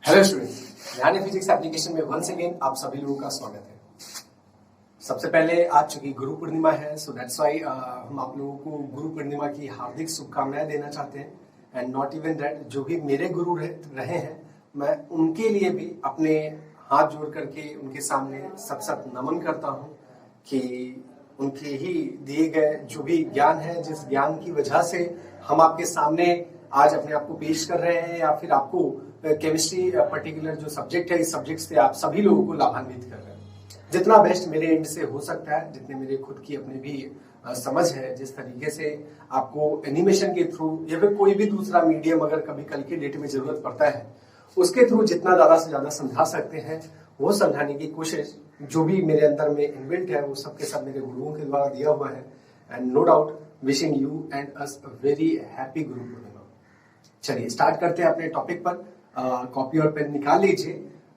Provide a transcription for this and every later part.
Hello student, ध्यान physics application में once again आप सभी लोगों का स्वागत है। सबसे पहले आज चूंकि गुरु पूर्णिमा है, सो दैट्स व्हाई हम आप लोगों को गुरु पूर्णिमा की हार्दिक शुभकामनाएं देना चाहते हैं। एंड नॉट इवन दैट, जो भी मेरे गुरु रहे हैं, मैं उनके लिए भी अपने हाथ जोड़ करके उनके सामने सत नमन करता हूँ कि उनके ही दिए गए जो भी ज्ञान है, जिस ज्ञान की वजह से हम आपके सामने आज अपने आप को पेश कर रहे हैं, या फिर आपको केमिस्ट्री पर्टिकुलर जो सब्जेक्ट है, इस सब्जेक्ट से आप सभी लोगों को लाभान्वित कर रहे हैं। जितना बेस्ट मेरे एंड से हो सकता है, जितने मेरे खुद की अपनी भी समझ है, जिस तरीके से आपको एनिमेशन के थ्रू या फिर कोई भी दूसरा मीडियम अगर कभी कल के डेट में जरूरत पड़ता है, उसके थ्रू जितना ज्यादा से ज्यादा समझा सकते हैं वो समझाने की कोशिश जो भी मेरे अंदर में इनबिल्ट है, वो सबके सब मेरे गुरुओं के द्वारा दिया हुआ है। And no doubt wishing you and us a very happy Guru Purnima. चलिए स्टार्ट करते हैं अपने टॉपिक पर। कॉपी और पेन निकाल लीजिए।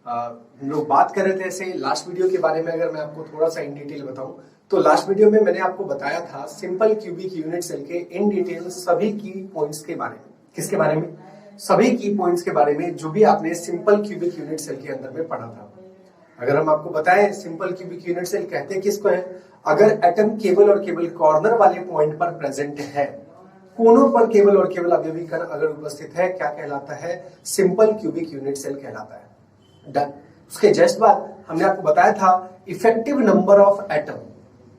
हम लोग बात कर रहे थे ऐसे लास्ट वीडियो के बारे में। अगर मैं आपको थोड़ा सा इन डिटेल बताऊं तो लास्ट वीडियो में मैंने आपको बताया था सिंपल क्यूबिक यूनिट सेल के इन डिटेल सभी की पॉइंट्स के बारे में। किसके बारे में? सभी की पॉइंट्स के बारे में, जो भी आपने सिंपल क्यूबिक यूनिट सेल के अंदर में पढ़ा था। अगर हम आपको बताएं सिंपल क्यूबिक यूनिट सेल कहते हैं किसको है? अगर एटम केवल और केवल कॉर्नर वाले पॉइंट पर प्रेजेंट है, कोनों पर केवल और केवल अवयवी कण अगर उपस्थित है, क्या कहलाता है? सिंपल क्यूबिक यूनिट सेल कहलाता है। डन। उसके जस्ट बाद हमने आपको बताया था effective number of atom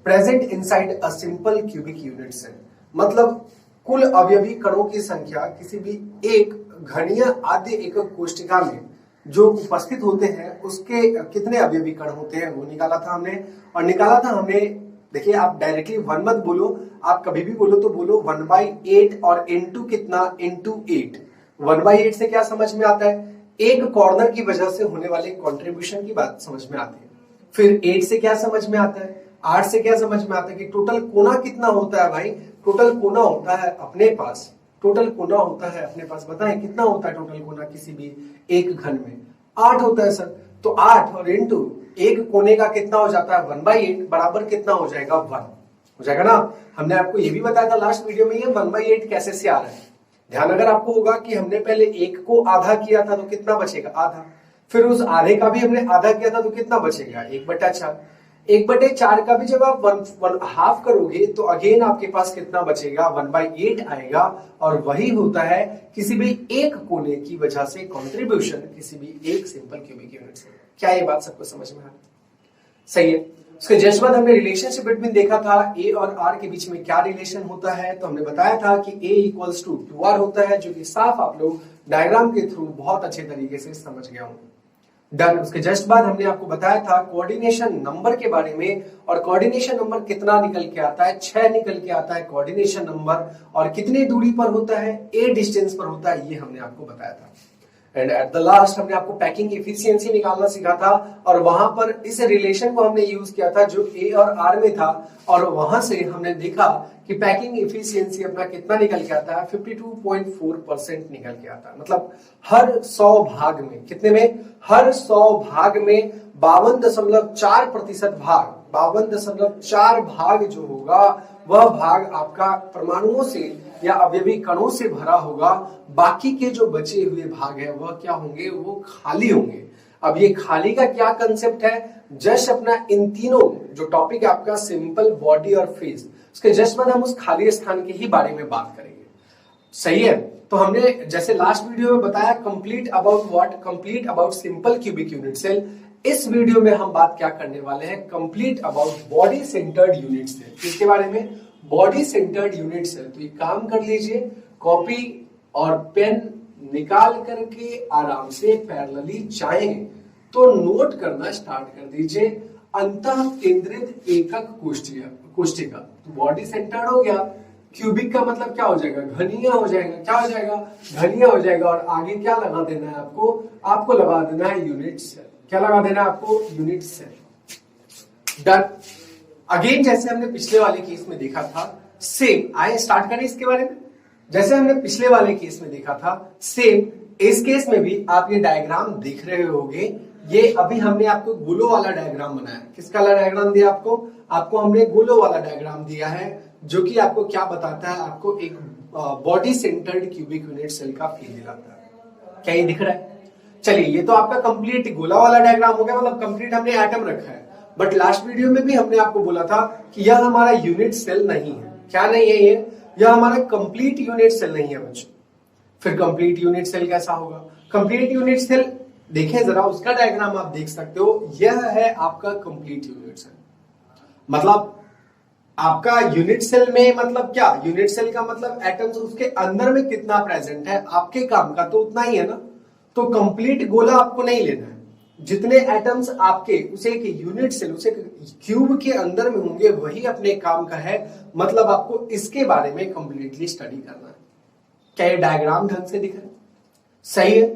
present inside a simple cubic unit cell, मतलब कुल अवयवी कणों की संख्या किसी भी एक घनीय आद्य एकक कोशिका में जो उपस्थित होते हैं, उसके कितने अवयवी कण होते हैं वो निकाला था हमने। और निकाला था हमने, देखिए आप डायरेक्टली 1 मत बोलो, आप कभी भी बोलो तो बोलो 1/8 और इनटू कितना? इनटू 8। 1/8 से क्या समझ में आता है? एक कॉर्नर की वजह से होने वाले कंट्रीब्यूशन की बात समझ में आती है। फिर 8 से क्या समझ में आता है? 8 से क्या समझ में आता है कि टोटल कोना कितना होता है भाई? टोटल कोना होता है अपने पास, टोटल कोना होता है अपने पास, बताएं कितना होता है टोटल कोना किसी भी एक घन में? 8 होता है सर। तो 8 और इनटू एक कोने का कितना हो जाता है? 1/8 बराबर कितना हो जाएगा? 1 हो जाएगा ना। हमने आपको ये भी बताया था लास्ट वीडियो में, ये 1/8 कैसे से आ रहा है। ध्यान अगर आपको होगा कि हमने पहले एक को आधा किया था तो कितना बचेगा? आधा। फिर उस आधे का भी हमने आधा किया था तो कितना बचेगा? 1/4। 1/4 का भी जब आप 1/2 करोगे तो अगेन आपके पास कितना बचेगा? 1/8 आएगा। और वही होता है किसी भी एक कोने की वजह से कंट्रीब्यूशन किसी भी एक सिंपल क्यूबिक यूनिट से। क्या ये बात सबको समझ में आ रही? सही है। उसके जस्ट बाद हमने रिलेशनशिप बिटवीन देखा था ए और आर के बीच में क्या रिलेशन होता है। तो हमने बताया था कि ए इक्वल्स टू 2r होता है, जो कि साफ आप लोग डायग्राम के थ्रू बहुत अच्छे तरीके से समझ गए होंगे। डन। उसके जस्ट बाद हमने आपको बताया था कोऑर्डिनेशन नंबर के बारे में, और कोऑर्डिनेशन नंबर कितना निकल के आता है? 6 निकल के आता है कोऑर्डिनेशन नंबर। और कितनी दूरी पर होता है? a डिस्टेंस पर होता है, ये हमने आपको बताया था। एंड एट द लास्ट हमने आपको पैकिंग एफिशिएंसी निकालना सिखा था, और वहां पर इस रिलेशन को हमने यूज किया था जो ए और आर में था, और वहां से हमने देखा कि पैकिंग एफिशिएंसी अपना कितना निकल के आता है? 52.4% निकल के आता है। मतलब हर 100 भाग में, कितने में? हर 100 भाग में 52.4% भाग, 52.4 भाग जो होगा वह भाग आपका परमाणुओं से या अवयवी कणों से भरा होगा। बाकी के जो बचे हुए भाग है वह क्या होंगे? वो खाली होंगे। अब ये खाली का क्या कंसेप्ट है? जस्ट अपना इन तीनों जो टॉपिक है आपका सिंपल, बॉडी और फेस, उसके जस्ट बाद हम उस खाली स्थान के ही बारे में बात करेंगे। सही है। तो हमने जैसे लास्ट वीडियो में बताया complete about what? Complete about simple cubic unit cell. इस वीडियो में हम बात क्या करने वाले हैं? Complete about body centred unit cell. किसके बारे में? Body centred unit cell. तो एक काम कर लीजिए, कॉपी और पेन निकाल करके आराम से पैरेलली चाहें तो नोट करना स्टार्ट कर दीजिए। अंतः केंद्रित एकक कोष्ठिका। तो बॉडी सेंटर्ड हो गया। क्यूबिक का मतलब क्या हो जाएगा? घनीय हो जाएगा। क्या हो जाएगा? घनीय हो जाएगा। और आगे क्या लगा देना है आपको? आपको लगा देना है यूनिट सेल। क्या लगा देना है आपको? Unit cell. डन। अगेन जैसे हमने पिछले वाले केस में देखा था, सेम आए स्टार्ट करें इसके बारे में। जैसे हमने पिछले वाले केस में देखा था, सेम इस केस में भी आप ये डायग्राम देख रहे होंगे। ये अभी हमने आपको गोलो वाला डायग्राम बनाया। किसका वाला डायग्राम दिया आपको? आपको हमने गोलो वाला डायग्राम दिया है, जो कि आपको क्या बताता है? आपको एक body centred cubic unit cell का फील दिलाता है। क्या ये दिख रहा है? चलिए, ये तो आपका कंप्लीट गोला वाला डायग्राम हो गया, मतलब कंप्लीट हमने एटम रखा है। बट लास्ट वीडियो में भी हमने आपको बोला था कि यह हमारा यूनिट सेल नहीं है। क्या नहीं है ये? यह हमारा कंप्लीट यूनिट सेल नहीं है बच्चों। फिर कंप्लीट यूनिट सेल कैसा होगा? कंप्लीट यूनिट सेल देखें जरा, उसका डायग्राम आप देख सकते हो। यह है आपका कंप्लीट यूनिट सेल। मतलब आपका यूनिट सेल में मतलब क्या? यूनिट सेल का मतलब एटम्स उसके अंदर में कितना प्रेजेंट है, आपके काम का तो उतना ही है ना। तो कंप्लीट गोला आपको नहीं लेना है। जितने एटम्स आपके उसे एक यूनिट सेल, उसे क्यूब के अंदर में होंगे, वही अपने काम का है। मतलब आपको इसके बारे में कंप्लीटली स्टडी करना है। क्या ये डायग्राम ढंग से दिख रहा है? सही है,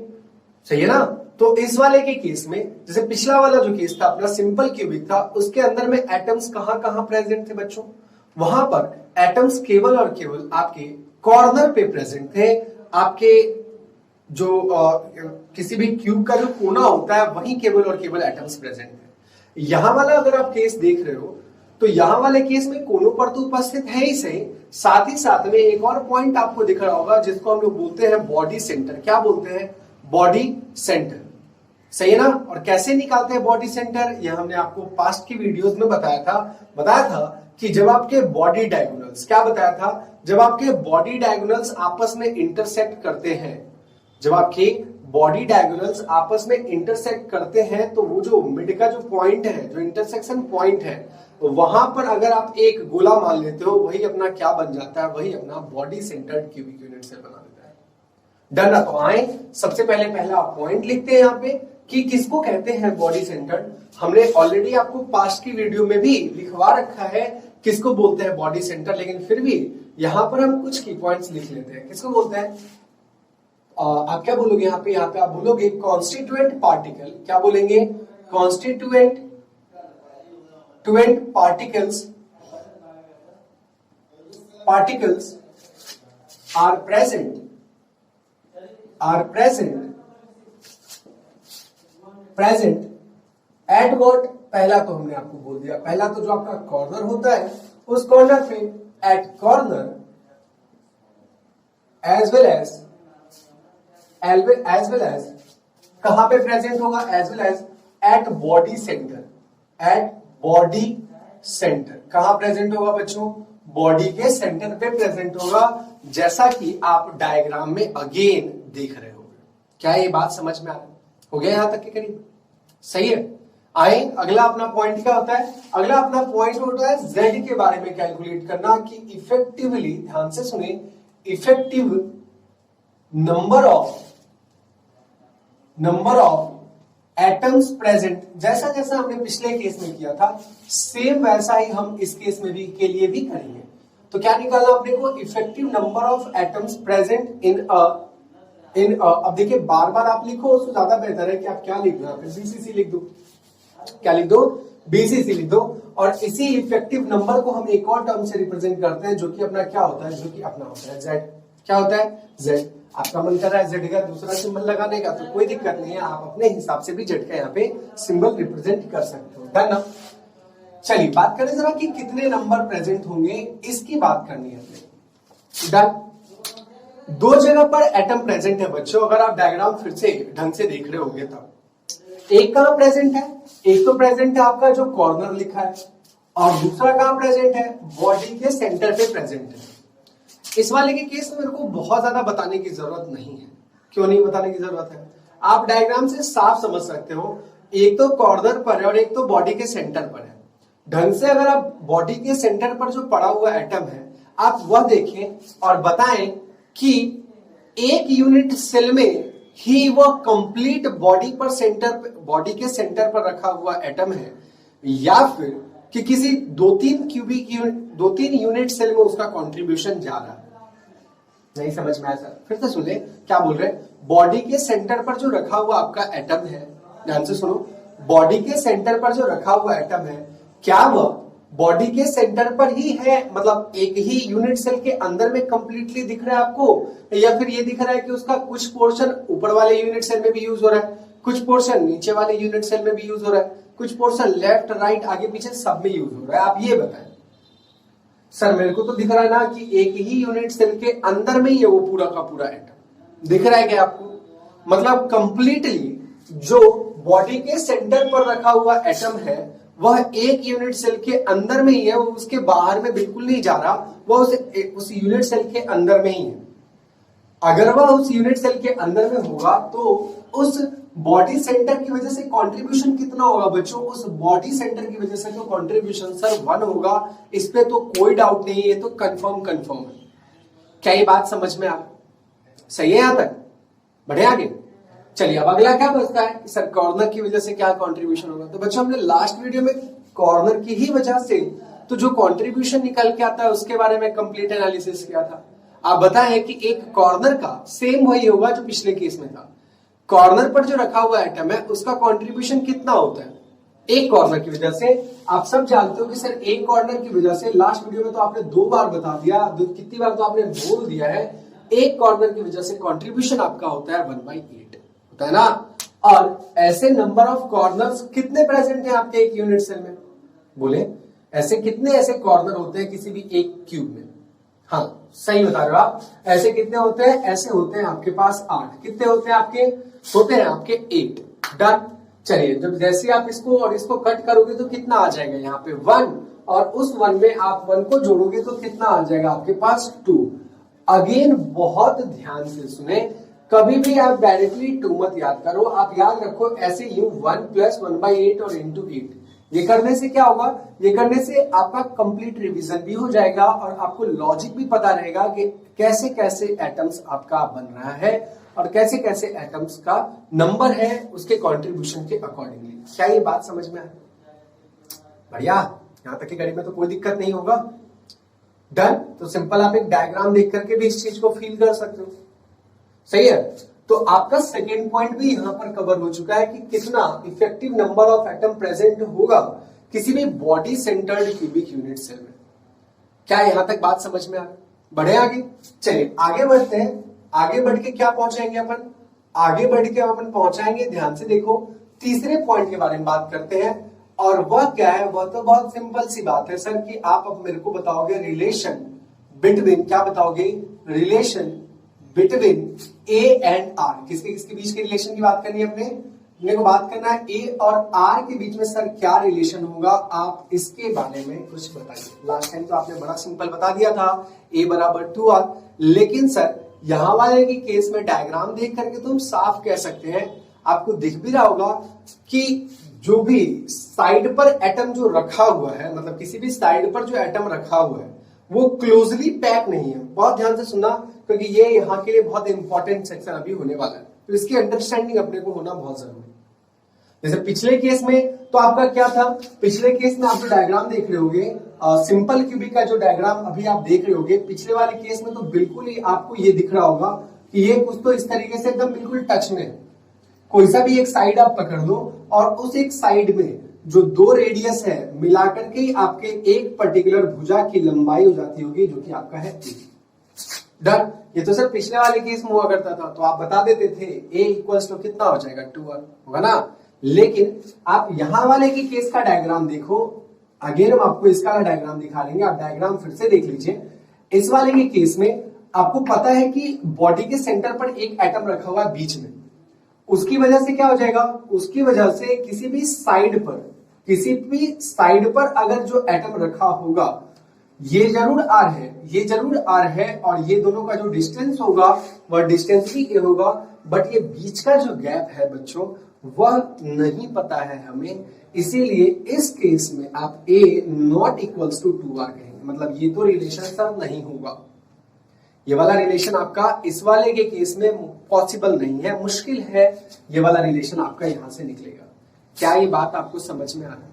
सही है ना। तो इस वाले के केस में, जैसे पिछला वाला जो केस था अपना सिंपल क्यूबिक था, उसके अंदर में एटम्स कहां कहां प्रेजेंट थे बच्चों? वहां पर एटम्स केवल और केवल आपके कॉर्नर पे प्रेजेंट थे। आपके जो किसी भी क्यूब का जो कोना होता है, वहीं केवल और केवल एटम्स प्रेजेंट है। यहां वाला अगर आप केस देख रहे हो, तो यहां वाले केस में कोनों पर तो उपस्थित है ही सही, साथ ही साथ में एक और पॉइंट आपको दिख रहा होगा जिसको हम लोग बोलते हैं बॉडी सेंटर। क्या बोलते हैं? Body centre. सही है ना। और कैसे निकालते हैं बॉडी सेंटर? यह हमने आपको पास्ट की वीडियोस में बताया था कि जब आपके बॉडी डायगोनल्स, क्या बताया था? जब आपके बॉडी डायगोनल्स आपस में इंटरसेक्ट करते हैं, जब आपके बॉडी डायगोनल्स आपस में इंटरसेक्ट करते हैं, तो वो जो मिड का जो पॉइंट है, जो इंटरसेक्शन पॉइंट है, वहां पर अगर आप एक गोला मान लेते हो, वही अपना क्या बन जाता है? वही अपना body centred cubic unit cell बना देता है। डन ना। तो आए सबसे पहले पहला पॉइंट लिखते हैं यहाँ पे कि किसको कहते हैं बॉडी सेंटर्ड। हमने ऑलरेडी आपको पास्ट की वीडियो में भी लिखवा रखा है किसको बोलते हैं बॉडी सेंटर, लेकिन फिर भी यहां पर हम कुछ की पॉइंट्स लिख लेते हैं। किसको बोलते हैं? आप क्या बोलोगे यहाँ पे आप बोलोगे कॉन्स्टिट्यूएंट पार्टिकल। क्या बोलेंगे? Constituent particles are present at what? पहला तो हमने आपको बोल दिया, पहला तो जो आपका कॉर्नर होता है, उस कॉर्नर पे at corner as well as कहां पे प्रेजेंट होगा? As well as at body centre. At body centre कहां प्रेजेंट होगा बच्चों? बॉडी के सेंटर पे प्रेजेंट होगा, जैसा कि आप डायग्राम में अगेन देख रहे हो। क्या ये बात समझ में आ रहा हो गया यहां तक के करीब? सही है। आए अगला अपना पॉइंट क्या होता है? अगला अपना पॉइंट होता है जेड के बारे में कैलकुलेट करना कि इफेक्टिवली, ध्यान से सुने, effective number of atoms present. जैसा जैसा हमने पिछले केस में किया था, सेम वैसा ही हम इस केस में भी के लिए भी करेंगे। तो क्या निकालना अपने को? Effective number of atoms present in अब देखिए, बार बार आप लिखो उससे ज्यादा बेहतर है कि आप क्या लिख दो, यहाँ पे बीसीसी लिख दो। क्या लिख दो? बीसीसी लिख दो। और इसी इफेक्टिव नंबर को हम एक और टर्म से रिप्रेजेंट करते हैं, जो कि अपना क्या होता है? जो कि अपना होता है जेड। क्या होता है? जेड। आपका मन कर रहा है जेड का दूसरा सिंबल लगाने का, तो कोई दिक्कत नहीं है, आप अपने हिसाब से भी जेड का यहाँ पे सिंबल रिप्रेजेंट कर सकते हो। डन ना। चलिए बात करें जरा कि कितने नंबर प्रेजेंट होंगे, इसकी बात करनी है अपने। डन। दो जगह पर एटम प्रेजेंट है बच्चों, अगर आप डायग्राम फिर से ढंग से देख रहे होंगे तब। एक कहां प्रेजेंट है? एक तो प्रेजेंट है आपका जो कॉर्नर लिखा है, और दूसरा कहां प्रेजेंट है? बॉडी के सेंटर पे प्रेजेंट है। इस वाले के केस में मेरे को बहुत ज्यादा बताने की जरूरत नहीं है। क्यों नहीं बताने की जरूरत है? आप डायग्राम से साफ समझ सकते हो, एक तो कॉर्नर पर है और एक तो बॉडी के सेंटर पर है। ढंग से अगर आप बॉडी के सेंटर पर जो पड़ा हुआ एटम है, आप वह देखें और बताएं कि एक यूनिट सेल में ही वह कंप्लीट बॉडी के सेंटर पर रखा हुआ एटम है, या फिर कि किसी दो तीन यूनिट सेल में उसका कंट्रीब्यूशन जा रहा है। नहीं समझ में आया सर? फिर से सुने क्या बोल रहे हैं। बॉडी के सेंटर पर जो रखा हुआ आपका एटम है, ध्यान से सुनो, बॉडी के सेंटर पर जो रखा हुआ एटम है, क्या वह बॉडी के सेंटर पर ही है? मतलब एक ही यूनिट सेल के अंदर में कंप्लीटली दिख रहा है आपको, या फिर ये दिख रहा है कि उसका कुछ पोर्शन ऊपर वाले यूनिट सेल में भी यूज हो रहा है, कुछ पोर्शन नीचे वाले यूनिट सेल में भी यूज हो रहा है, कुछ पोर्शन लेफ्ट राइट आगे पीछे सब में यूज हो रहा है? आप ये बताएं। सर मेरे को तो दिख रहा है ना कि एक ही यूनिट सेल के अंदर में ही है वो पूरा का पूरा एटम। दिख रहा है क्या आपको? मतलब कंप्लीटली जो बॉडी के सेंटर पर रखा हुआ एटम है वह एक यूनिट सेल के अंदर में ही है, वो उसके बाहर में बिल्कुल नहीं जा रहा, वह उस यूनिट सेल के अंदर में ही है। अगर वह उस यूनिट सेल के अंदर में होगा तो उस बॉडी सेंटर की वजह से कंट्रीब्यूशन कितना होगा बच्चों? उस बॉडी सेंटर की वजह से तो कंट्रीब्यूशन सर 1 होगा, इस पे तो कोई डाउट नहीं है, तो कंफर्म है। क्या ये बात समझ में आ सही है? यहां तक बढ़े आगे। चलिए अब अगला क्या बचता है कि सर कॉर्नर की वजह से क्या कंट्रीब्यूशन होगा। तो बच्चों हमने लास्ट वीडियो में कॉर्नर की ही वजह से तो जो कंट्रीब्यूशन निकल के आता है उसके बारे में कंप्लीट एनालिसिस किया था। आप बताएं कि एक कॉर्नर का सेम वही होगा जो पिछले केस में था। कॉर्नर पर जो रखा हुआ एटम है उसका कंट्रीब्यूशन कितना होता है एक कॉर्नर की वजह से? आप सब जानते हो कि सर एक कॉर्नर की वजह से, लास्ट वीडियो में तो आपने 2 बार बता दिया, कितनी बार तो आपने बोल दिया है, एक कॉर्नर की वजह से कंट्रीब्यूशन आपका होता है 1/8 होता है ना। और ऐसे नंबर ऑफ कॉर्नर्स कितने प्रेजेंट हैं आपके एक यूनिट सेल में? बोले ऐसे कितने ऐसे कॉर्नर होते हैं किसी भी एक क्यूब में? हाँ सही बता रहे हो आप। ऐसे कितने होते हैं? ऐसे होते हैं आपके पास 8। कितने होते हैं आपके? होते हैं आपके 8। डन। चलिए जब जैसे आप इसको और इसको कट करोगे तो कितना आ जाएगा यहाँ पे 1, और उस 1 में आप 1 को जोड़ोगे तो कितना आ जाएगा आपके पास 2। अगेन बहुत ध्यान से सुने, कभी भी आप डायरेक्टली 2 मत याद करो, आप याद रखो ऐसे यूं 1 + 1/8 और इंटू 8। ये करने से क्या होगा? ये करने से आपका कंप्लीट रिवीजन भी हो जाएगा और आपको लॉजिक भी पता रहेगा कि कैसे कैसे एटम्स आपका बन रहा है और कैसे कैसे एटम्स का नंबर है उसके कंट्रीब्यूशन के अकॉर्डिंगली। क्या ये बात समझ में आए? बढ़िया। यहां तक की घड़ी में तो कोई दिक्कत नहीं होगा। डन। तो सिंपल आप एक डायग्राम देख करके भी इस चीज को फील कर सकते हो। सही है। तो आपका सेकेंड पॉइंट भी यहां पर कवर हो चुका है कि कितना effective number of atom present होगा किसी भी body centred cubic unit cell में। क्या यहां तक बात समझ में आ रही? बढ़े आगे। चलिए आगे बढ़ते हैं। आगे बढ़ के क्या पहुंचाएंगे अपन? आगे बढ़ के अपन पहुंचाएंगे, ध्यान से देखो, तीसरे पॉइंट के बारे में बात करते हैं। और वह क्या है? वह तो बहुत सिंपल सी बात है सर कि आप अब मेरे को बताओगे रिलेशन बिटवीन, क्या बताओगे? Relation between A and R. किसके किसके बीच के रिलेशन की बात करनी है अपने को बात करना है ए और आर के बीच में सर क्या रिलेशन होगा, आप इसके बारे में कुछ बताइए। लास्ट टाइम तो आपने बड़ा सिंपल बता दिया था ए = 2r, लेकिन सर यहां वाले के केस में डायग्राम देख करके तुम साफ कह सकते हैं, आपको दिख भी रहा होगा कि जो भी साइड पर एटम जो रखा हुआ है, मतलब किसी भी साइड पर जो एटम रखा हुआ है वो क्लोजली पैक नहीं है। बहुत ध्यान से सुनना क्योंकि ये यहाँ के लिए बहुत इंपॉर्टेंट सेक्शन अभी होने वाला है, तो इसकी अंडरस्टैंडिंग अपने को होना बहुत जरूरी है। जैसे पिछले केस में तो आपका क्या था? पिछले केस में आप जो डायग्राम देख रहे होगे, सिंपल क्यूबिक का जो डायग्राम अभी आप देख रहे होगे, पिछले वाले केस में तो बिल्कुल ही आपको ये दिख रहा होगा कि ये कुछ तो इस तरीके से एकदम बिल्कुल टच में, कोई सा भी एक साइड आप पकड़ लो और उस एक साइड में जो 2 रेडियस है मिलाकर के आपके एक पर्टिकुलर भुजा की लंबाई हो जाती होगी जो कि आपका है ए। डन। ये तो सर पिछले वाले केस में हुआ करता था, तो आप बता देते थे a = कितना हो जाएगा 2r होगा ना। लेकिन आप यहां वाले की केस का डायग्राम देखो, अगेन हम आपको इसका डायग्राम दिखा देंगे, आप डायग्राम फिर से देख लीजिए। इस वाले के केस में आपको पता है कि बॉडी के सेंटर पर एक एटम रखा हुआ है बीच में, उसकी वजह से क्या हो जाएगा? उसकी वजह से किसी भी साइड पर अगर जो एटम रखा होगा ये जरूर आर है, ये जरूर आर है, और ये दोनों का जो डिस्टेंस होगा वह डिस्टेंस भी ए होगा, बट ये बीच का जो गैप है बच्चों वह नहीं पता है हमें, इसीलिए इस केस में आप a ≠ 2r कहेंगे, मतलब ये तो रिलेशन सर नहीं होगा। ये वाला रिलेशन आपका इस वाले के केस में पॉसिबल नहीं है, मुश्किल है ये वाला रिलेशन आपका यहां से निकलेगा। क्या ये बात आपको समझ में आ रहा है?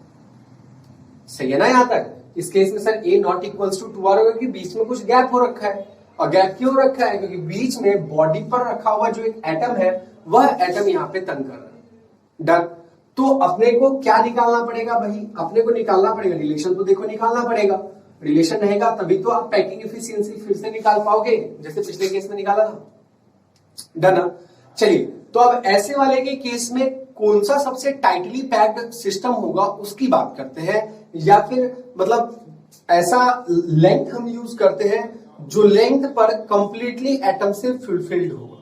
सही है ना यहां तक? इस केस में सर a ≠ 2r होगा कि बीच में कुछ गैप हो रखा है, और गैप क्यों रखा है? क्योंकि बीच में बॉडी पर रखा हुआ जो एक एटम है वह एटम यहाँ पे तंग कर रहा है। डन। तो अपने को क्या निकालना पड़ेगा भाई? अपने को निकालना पड़ेगा रिलेशन, तो देखो निकालना पड़ेगा, रिलेशन रहेगा तभी तो आप पैकिंग एफिशिएंसी फिर से निकाल पाओगे जैसे पिछले केस में निकाला था। डन। चलिए तो अब ऐसे वाले के केस में कौन सा सबसे टाइटली पैक्ड सिस्टम होगा उसकी बात करते हैं, या फिर मतलब ऐसा लेंथ हम यूज करते हैं जो लेंथ पर कंप्लीटली एटम से फुलफिल्ड होगा।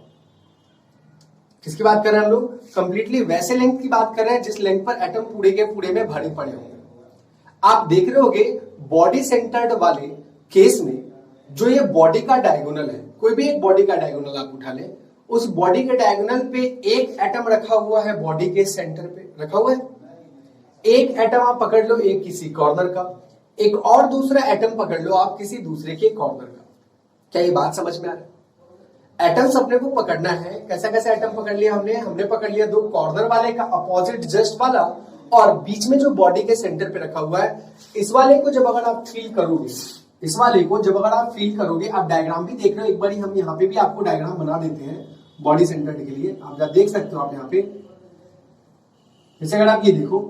किसकी बात कर रहे हैं हम लोग? कंप्लीटली वैसे लेंथ की बात कर रहे हैं जिस लेंथ पर एटम पूरे के पूरे में भरे पड़े होंगे। आप देख रहे होगे बॉडी सेंटर्ड वाले केस में जो ये बॉडी का डायगोनल है, कोई भी एक बॉडी का डायगोनल आप उठा लें, उस बॉडी के डायगोनल पे एक एटम रखा हुआ है, बॉडी के सेंटर पे रखा हुआ है। एक एटम आप पकड़ लो एक किसी कॉर्नर का, एक और दूसरा एटम पकड़ लो आप किसी दूसरे के कॉर्नर का। क्या ये बात समझ में आ रहा है? एटम्स अपने को पकड़ना है। कैसा कैसा एटम पकड़ लिया हमने पकड़ लिया दो कॉर्नर वाले का, अपोजिट जस्ट वाला, और बीच में जो बॉडी के सेंटर पे रखा हुआ है। इस वाले को जब अगर आप फील करोगे, इस वाले को जब अगर आप फील करोगे, आप डायग्राम भी देख रहे हो, एक बार हम यहाँ पे भी आपको डायग्राम बना देते हैं बॉडी सेंटर के लिए। आप देख सकते हो आप यहाँ पे, जैसे अगर आप ये देखो,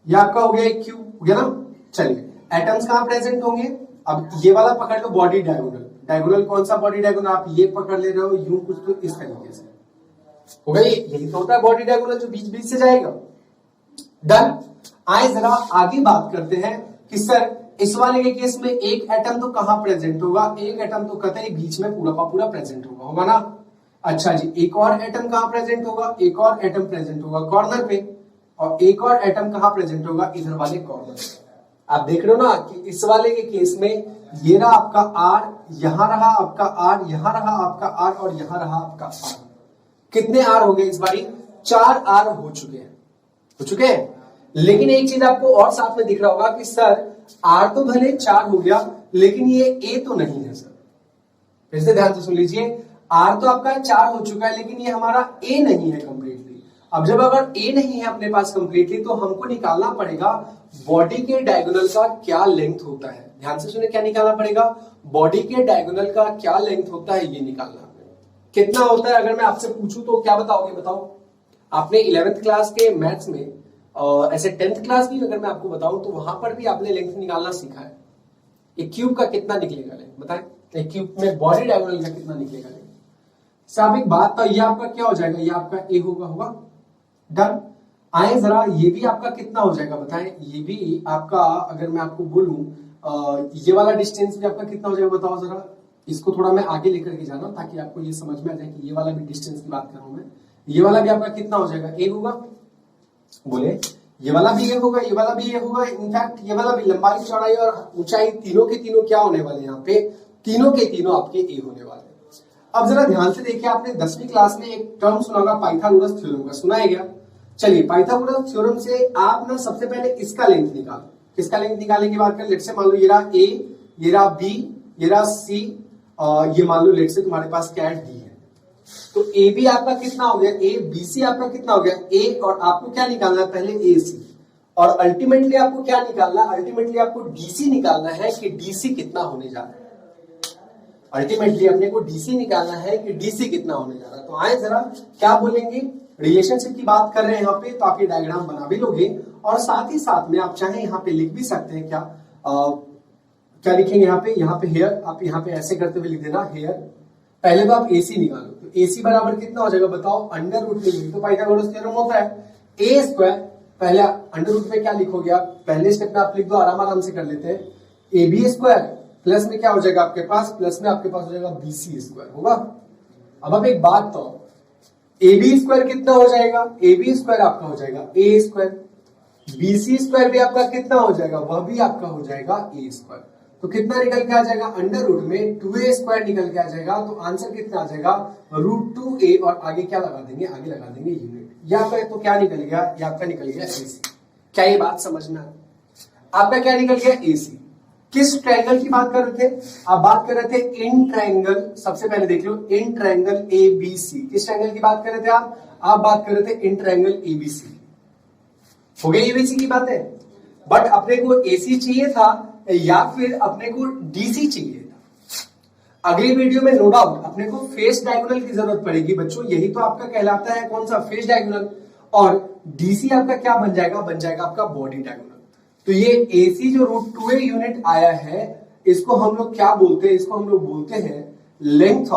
ये आपका हो गया एक क्यूब, हो गया ना। चलिए एटम्स कहां प्रेजेंट होंगे? अब ये वाला पकड़ लो बॉडी डायगोनल। डायगोनल कौन सा बॉडी डायगोनल? आप ये पकड़ ले रहे हो यूं कुछ, तो इस तरीके से हो गई। यही तो होता है बॉडी डायगोनल, जो बीच बीच से जाएगा। डन। आए जरा आगे बात करते हैं कि सर इस वाले के केस में एक एटम तो कहां प्रेजेंट होगा? एक एटम तो कतई बीच में पूरा का पूरा प्रेजेंट होगा ना। अच्छा जी, एक और एटम कहां प्रेजेंट होगा? एक और एटम प्रेजेंट होगा कॉर्नर पे, और एक और एटम कहां प्रेजेंट होगा? इधर वाले कॉर्नर पे। आप देख रहे हो ना कि इस वाले के केस में ये रहा आपका आर, यहां रहा आपका आर, यहां रहा आपका आर, और यहां रहा आपका आर। कितने आर हो गए इस बारी? 4 आर हो चुके हैं। लेकिन एक चीज आपको और साथ में दिख रहा होगा कि सर आर तो भले 4 हो गया, लेकिन ये ए तो नहीं है सर। फिर से ध्यान से सुन लीजिए, आर तो आपका 4 हो चुका है, लेकिन ये हमारा ए नहीं है कंप्लीटली। अब जब अगर ए नहीं है अपने पास कंप्लीटली, तो हमको निकालना पड़ेगा बॉडी के डायगोनल का क्या लेंथ होता है। ध्यान से सुने, क्या निकालना पड़ेगा? बॉडी के डायगोनल का क्या लेंथ होता है, ये निकालना। कितना होता है अगर मैं आपसे पूछूं तो क्या बताओगे? बताओ। आपने 11th क्लास के मैथ्स में ऐसे 10th क्लास की अगर मैं आपको बताऊं तो वहां पर भी आपने लेंथ निकालना सीखा है। एक क्यूब का कितना निकलेगा लेंथ बताएं? एक क्यूब में बॉडी डायगोनल का कितना निकलेगा लेंथ? साहब एक बात, तो ये आपका क्या हो जाएगा? ये आपका ए होगा। डन। आए जरा, ये भी आपका कितना हो जाएगा बताएं? ये भी आपका, अगर मैं आपको बोलूं ये वाला डिस्टेंस भी आपका कितना हो जाएगा बताओ जरा। इसको थोड़ा मैं आगे लेकर के जाना ताकि आपको ये समझ में आ जाए कि ये वाला भी डिस्टेंस की बात कर रहा हूं मैं। ये वाला भी आपका कितना हो जाएगा? ए होगा। बोले ये वाला भी ये होगा, ये वाला भी ये होगा। इनफैक्ट ये वाला भी लंबाई, चौड़ाई और ऊंचाई तीनों के तीनों क्या होने वाले? यहाँ पे तीनों के तीनों आपके ए होने वाले। अब जरा ध्यान से देखिए, आपने 10वीं क्लास में एक टर्म सुना होगा पाइथागोरस थ्योरम का, सुना है क्या? चलिए पाइथागोरस थ्योरम से आप ना सबसे पहले इसका लेंथ निकालो। किसका लेंथ निकालने की बात करें? लेट से मान लो ये रहा ए, ये रहा बी, ये रहा सी, ये मान लो लेट से तुम्हारे पास कैट डी है। तो ए बी आपका कितना हो गया? ए बी सी आपका कितना हो गया? ए, और आपको क्या निकालना है पहले? ए सी। और अल्टीमेटली आपको क्या निकालना है? अल्टीमेटली आपको डीसी निकालना है कि डीसी कितना होने जा रहा है। अल्टीमेटली अपने को डीसी निकालना है कि डीसी कितना होने जा रहा है। तो आए जरा क्या बोलेंगे, रिलेशनशिप की बात कर रहे हैं यहाँ पे, तो आप ये डायग्राम बना भी लोगे और साथ ही साथ में आप चाहे यहाँ पे लिख भी सकते हैं। क्या लिखेंगे यहाँ पे हेयर, आप यहाँ पे ऐसे करते हुए लिख देना हेयर। पहले तो आप एसी निकालो, तो एसी बराबर कितना हो जाएगा बताओ? अंडर रूट में, तो पाइथागोरस थ्योरम होता है ए स्क्वायर। पहले अंडर रूट में क्या लिखोगे आप? पहले स्टेप में आप लिख दो, आराम से कर लेते हैं। ए बी स्क्वायर प्लस में क्या हो जाएगा आपके पास? प्लस में आपके पास हो जाएगा बी सी स्क्वायर होगा। अब आप एक बात तो, ए बी स्क्वायर कितना हो जाएगा? ए बी स्क्वायर आपका हो जाएगा ए स्क्वायर। बी सी स्क्वायर भी आपका कितना हो जाएगा? वह भी आपका हो जाएगा ए स्क्वायर। तो कितना निकल के आ जाएगा? अंडर रूट में 2a स्क्वायर निकल के आ जाएगा। तो आंसर कितना आ जाएगा? √2a, और आगे क्या लगा देंगे? आगे लगा देंगे यूनिट। या आपका तो क्या निकल गया? ये आपका निकल गया एसी। क्या ये बात समझ में आ रही? आपका क्या निकल गया? एसी। किस ट्रायंगल की बात कर रहे थे? आप बात कर रहे थे इन ट्रायंगल। सबसे पहले देख लो, इन ट्रायंगल एबीसी। किस ट्रायंगल की बात कर रहे थे आप बात कर रहे थे इन ट्रायंगल एबीसी। हो गई एबीसी की बात है। बट अपने को एसी चाहिए था या फिर अपने को डीसी चाहिए था? अगली वीडियो में नो डाउट अपने को फेस डायगोनल की जरूरत पड़ेगी बच्चों। यही तो आपका कहलाता है कौन सा? Face diagonal. और डीसी आपका क्या बन जाएगा? बन जाएगा आपका बॉडी डायगोनल। तो ये एसी जो √2a यूनिट आया है, इसको हम लोग क्या बोलते हैं? इसको हम लोग बोलते हैं लेंथ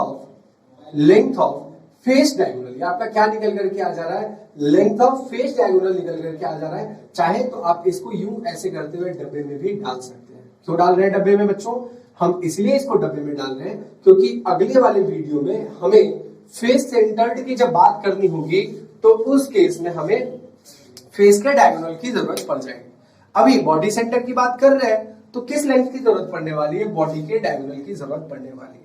ऑफ फेस डायगोनल। ये आपका क्या निकल करके आ जा रहा है? लेंथ ऑफ फेस डायगोनल निकल करके आ जा रहा है। चाहे तो आप इसको यूं ऐसे करते हुए डब्बे में भी डाल सकते हैं। क्यों डाल रहे हैं डब्बे में बच्चों? हम इसलिए इसको डब्बे में डाल रहे हैं क्योंकि अगले वाले वीडियो में हमें फेस सेंटर्ड की जब बात करनी होगी तो उस केस में हमें फेस के डायगोनल की जरूरत पड़ जाएगी। अभी बॉडी सेंटर की बात कर रहे हैं तो किस लेंथ की जरूरत पड़ने वाली है? बॉडी के डायगोनल की जरूरत पड़ने वाली है।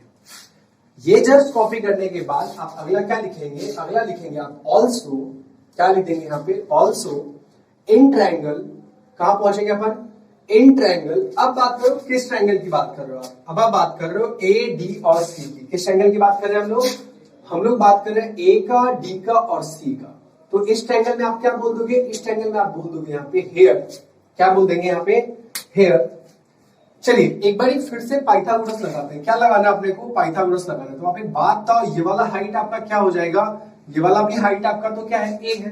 ये जस्ट कॉपी करने के बाद आप अगला क्या लिखेंगे? अगला लिखेंगे आप ऑल्सो, क्या लिखेंगे यहाँ पे? ऑल्सो इन ट्रायंगल, कहां पहुंचेंगे अपन? In triangle. अब बात करो किस ट्रायंगल की बात कर रहे हो आप? अब आप बात कर रहे हो ए, डी और सी की। किस ट्रायंगल की बात कर रहे हैं हम लोग? हम लोग बात कर रहे हैं ए का, डी का और सी का। तो इस ट्रायंगल में आप क्या बोल दोगे? इस ट्रायंगल में आप बोल दोगे यहाँ पे हेयर। क्या बोल देंगे यहाँ पे? हेयर। चलिए एक बार फिर से पाइथागोरस लगाते हैं। क्या लगाना है अपने को? पाइथागोरस लगाना है। तो आप एक बात बताओ, ये वाला हाइट आपका क्या हो जाएगा? ये वाला भी हाइट आपका तो क्या है? ए है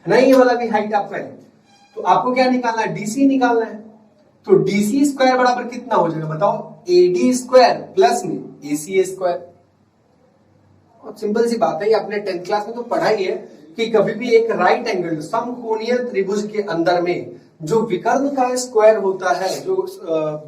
ना? ये वाला भी हाइट आपका है। तो आपको क्या निकालना है? डीसी निकालना है। तो डीसी स्क्वायर बराबर कितना हो जाएगा बताओ? एडी स्क्वायर प्लस में एसी स्क्वायर। और सिंपल सी बात है, ये आपने 10th क्लास में तो पढ़ा ही है कि कभी भी एक राइट एंगल समकोणीय त्रिभुज के अंदर में जो विकर्ण का स्क्वायर होता है, जो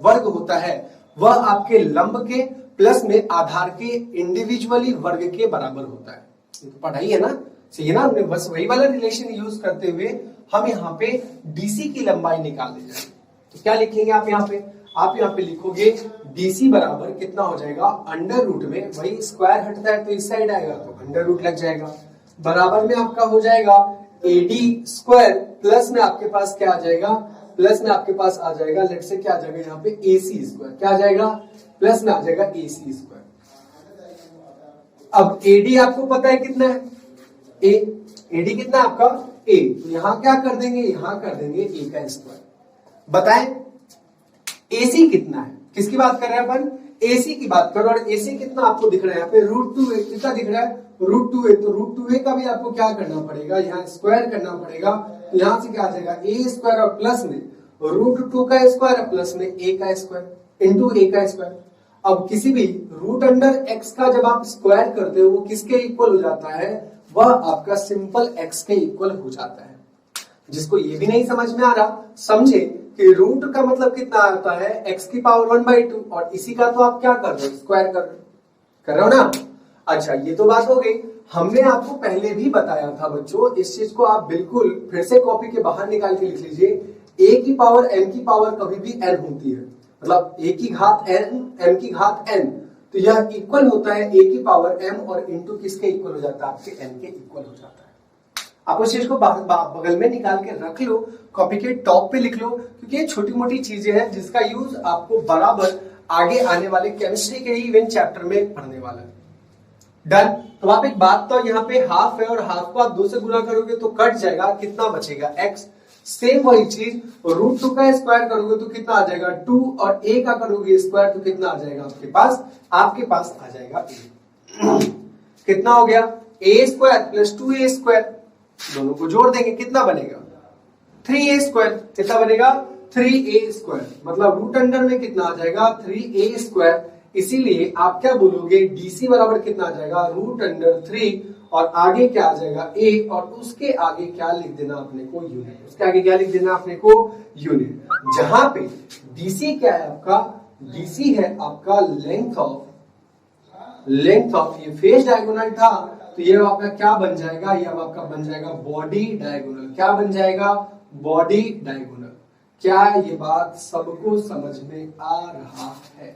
वर्ग होता है, वह आपके लंब के प्लस में आधार के इंडिविजुअली वर्ग के बराबर होता है। ये तो पढ़ा ही है ना? सही है ना? हमने बस वही वाला रिलेशन यूज करते हुए हम यहाँ पे डीसी की लंबाई निकाल ले जाएंगे। तो क्या लिखेंगे आप यहाँ पे? आप यहाँ पे लिखोगे डीसी बराबर कितना हो जाएगा? अंडर रूट में, वही स्क्वायर हटता है तो इस साइड आएगा तो अंडर रूट लग जाएगा, बराबर में आपका हो जाएगा एडी स्क्वायर प्लस में आपके पास क्या आ जाएगा? प्लस में आपके पास आ जाएगा, लेट से क्या आ जाएगा यहाँ पे? AC square. क्या आ जाएगा? प्लस में आ जाएगा एसी स्क्वायर। अब एडी आपको पता है कितना है? ए। एडी कितना है आपका? ए। तो यहां क्या कर देंगे? यहां कर देंगे ए का स्क्वायर। बताएं एसी कितना है? किसकी बात कर रहे हैं अपन? एसी की बात करो। और एसी कितना आपको दिख रहा है यहाँ पे? √2a। कितना दिख रहा है? √2a। तो √2a का भी आपको क्या करना पड़ेगा? यहाँ स्क्वायर करना पड़ेगा। तो यहां से क्या आ जाएगा? ए स्क्वायर और प्लस में √2 का स्क्वायर और प्लस में ए का स्क्वायर इंटू ए का स्क्वायर। अब किसी भी रूट अंडर एक्स का जब आप स्क्वायर करते हो वो किसके इक्वल हो जाता है? वह आपका सिंपल एक्स के इक्वल हो जाता है। जिसको ये भी नहीं समझ में आ रहा, समझे कि रूट का मतलब कितना आता है? एक्स की पावर 1/2। और इसी का तो आप क्या कर रहे हो? स्क्वायर कर रहे हो ना? अच्छा, ये तो बात हो गई। हमने आपको पहले भी बताया था बच्चों, इस चीज को आप बिल्कुल फिर से कॉपी के बाहर निकाल के लिख लीजिए। ए की पावर एम की पावर कभी भी एन होती है, मतलब ए की घात एन, एम की घात एन। तो यह इक्वल होता है ए की पावर एम और इंटू किसके इक्वल हो जाता है? आपके एन के इक्वल हो जाता है। आप उस चीज को बगल में निकाल के रख लो, कॉपी के टॉप पे लिख लो, क्योंकि ये छोटी मोटी चीजें हैं जिसका यूज आपको बराबर आगे आने वाले केमिस्ट्री के इवेंट चैप्टर में पढ़ने वाला है। डन। तो आप एक बात, तो यहाँ पे हाफ है और हाफ को आप 2 से गुना करोगे तो कट जाएगा, कितना बचेगा? एक्स। सेम वही चीज √2 का स्क्वायर करोगे तो कितना आ जाएगा? 2। और ए का करोगे स्क्वायर तो कितना आ जाएगा आपके पास? आपके पास आ जाएगा ए। कितना हो गया? ए स्क्वायर प्लस 2a स्क्वायर। दोनों को जोड़ देंगे, कितना बनेगा? 3a square. कितना बनेगा? 3a square. मतलब रूट अंडर में कितना आ जाएगा? 3a square. इसीलिए आप क्या बोलोगे? डीसी बराबर कितना आ जाएगा? √3 और आगे क्या आ जाएगा? a। और उसके आगे क्या लिख देना अपने को? यूनिट। उसके आगे क्या लिख देना अपने को? यूनिट। जहां पे डीसी क्या है आपका? डीसी है आपका लेंथ ऑफ ये फेस डायगोनल था, तो ये आपका क्या बन जाएगा? ये अब आपका बन जाएगा बॉडी डायगोनल। क्या बन जाएगा? Body diagonal. क्या ये बात सबको समझ में आ रहा है?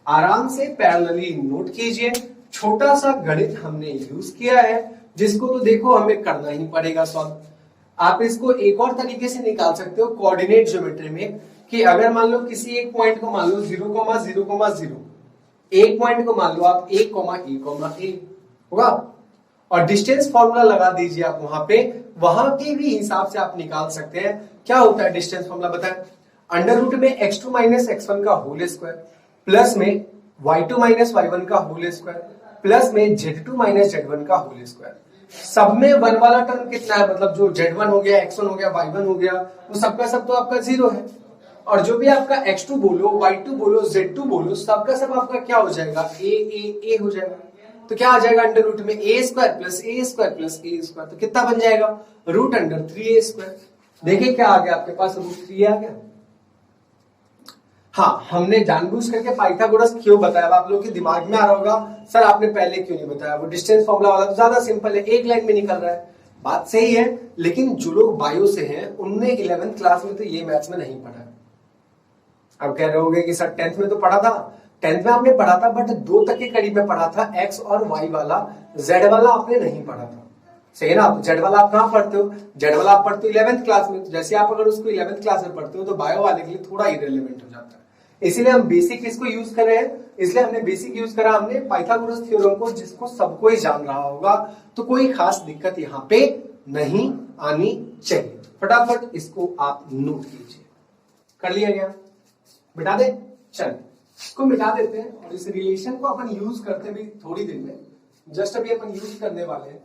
आराम से पैरेलली नोट कीजिए। छोटा सा गणित हमने यूज किया है जिसको तो देखो हमें करना ही पड़ेगा सॉल्व। आप इसको एक और तरीके से निकाल सकते हो कोऑर्डिनेट ज्योमेट्री में, कि अगर मान लो किसी एक पॉइंट को मान लो 0,0,0, एक पॉइंट को मान लो आप a, होगा, और डिस्टेंस फॉर्मूला लगा दीजिए आप वहां के भी हिसाब से आप निकाल सकते हैं। क्या होता है डिस्टेंस फॉर्मूला बताएं? अंडर रूट में x2 माइनस x1 का होल स्क्वायर प्लस में y2 माइनस y1 का होल स्क्वायर प्लस में z2 माइनस z1 का होल स्क्वायर। सब में 1 वाला टर्म कितना है? मतलब जो z1 हो गया, x1 हो गया, y1 हो गया, वो सबका सब तो आपका 0 है। और जो भी आपका x2 बोलो, y2 बोलो, z2 बोलो, सबका सब आपका क्या हो जाएगा? a हो जाएगा। तो क्या आ जाएगा? अंडर रूट में a square plus a square plus a square. तो कितना बन जाएगा? √3a square. देखिए क्या आ गया आपके पास? √3 आ गया। हाँ, हमने जानबूझ करके पाइथागोरस क्यों बताया, आप लोगों के दिमाग में आ रहा होगा सर आपने पहले क्यों नहीं बताया, वो डिस्टेंस फॉर्मूला वाला तो ज्यादा सिंपल है, एक लाइन में निकल रहा है। बात सही है, लेकिन जो लोग बायो से हैं उनने 11th क्लास में तो ये मैथ्स में नहीं पढ़ा। अब कह रहे होगे कि सर 10th में तो पढ़ा था, 10th में आपने पढ़ा था बट 2 तक के करीब में पढ़ा था, एक्स और वाई वाला, जेड वाला आपने नहीं पढ़ा था। सही है ना। आप जेड वाला आप कहां पढ़ते हो, जेड वाला आप पढ़ते हो 11th क्लास में, तो जैसे आप अगर उसको 11th क्लास में पढ़ते हो तो बायो वाले के लिए थोड़ा इरेलेवेंट हो जाता है। इसीलिए हम बेसिक इसको यूज कर रहे हैं, इसलिए हमने बेसिक यूज करा, हमने पाइथागोरस थ्योरम को, जिसको सबको ही जान रहा होगा, तो कोई खास दिक्कत यहाँ पे नहीं आनी चाहिए। फटाफट इसको आप नोट कीजिए। कर लिया गया, मिटा दे, चल इसको मिटा देते हैं और इस रिलेशन को अपन यूज करते भी थोड़ी देर में, जस्ट अभी अपन यूज करने वाले हैं।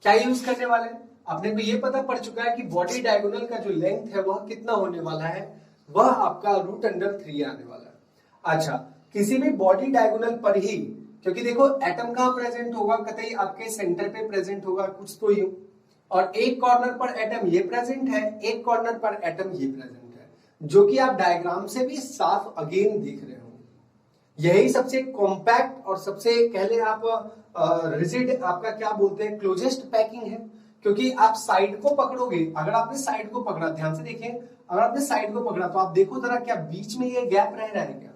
क्या यूज करने वाले हैं, अपने को ये पता पड़ चुका है कि बॉडी डायगोनल का जो लेंथ है वह कितना होने वाला है, वह आपका √3 आने वाला है। अच्छा, किसी भी बॉडी डायगोनल पर ही, क्योंकि देखो एटम कहां प्रेजेंट होगा, कतई आपके सेंटर पे प्रेजेंट होगा, कुछ तो यूं, और एक कॉर्नर पर एटम ये प्रेजेंट है, एक कॉर्नर पर एटम ये प्रेजेंट है, जो कि आप डायग्राम से भी साफ अगेन देख रहे हो। यही सबसे कॉम्पैक्ट और सबसे कह ले आप रिजिड, आपका क्या बोलते हैं, क्लोजेस्ट पैकिंग है। क्योंकि आप साइड को पकड़ोगे, अगर आपने साइड को पकड़ा, ध्यान से देखिए, अगर आपने साइड को पकड़ा तो आप देखो जरा, क्या बीच में ये गैप रह रहा है क्या,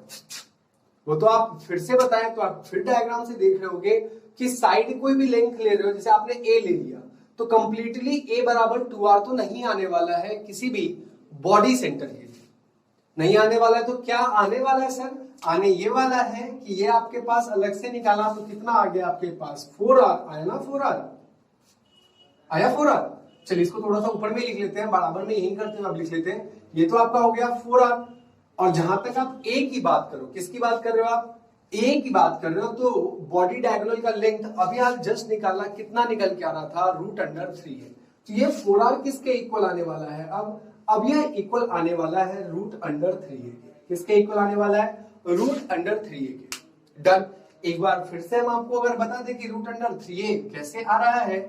वो तो आप फिर से बताएं तो आप फिर डायग्राम से देख रहे होगे कि साइड कोई भी लेंथ ले रहे हो, जैसे आपने ए ले लिया तो कंप्लीटली ए बराबर 2r तो नहीं आने वाला है किसी भी बॉडी सेंटर के लिए, नहीं आने वाला है। तो क्या आने वाला है सर, आने ये वाला है कि ये आपके पास अलग से निकाला तो कितना आ गया आपके पास, 4r आया ना, 4r आया, 4r। चलिए इसको थोड़ा सा ऊपर में लिख लेते हैं, बराबर में यही करते हैं, आप लिख लेते हैं, ये तो आपका हो गया 4r। और जहां तक आप ए की बात करो, किसकी बात कर रहे हो आप, ए की बात कर रहे हो, तो बॉडी डायगोनल का लेंथ अभी आप जस्ट निकाला, कितना निकल के आ रहा था, √3 है। तो ये 4r किसके इक्वल आने वाला है, अब यह इक्वल आने वाला है √3 के। किसके इक्वल आने वाला है, √3 के। डन। एक बार फिर से हम आपको अगर बता दें कि √3 कैसे आ रहा है,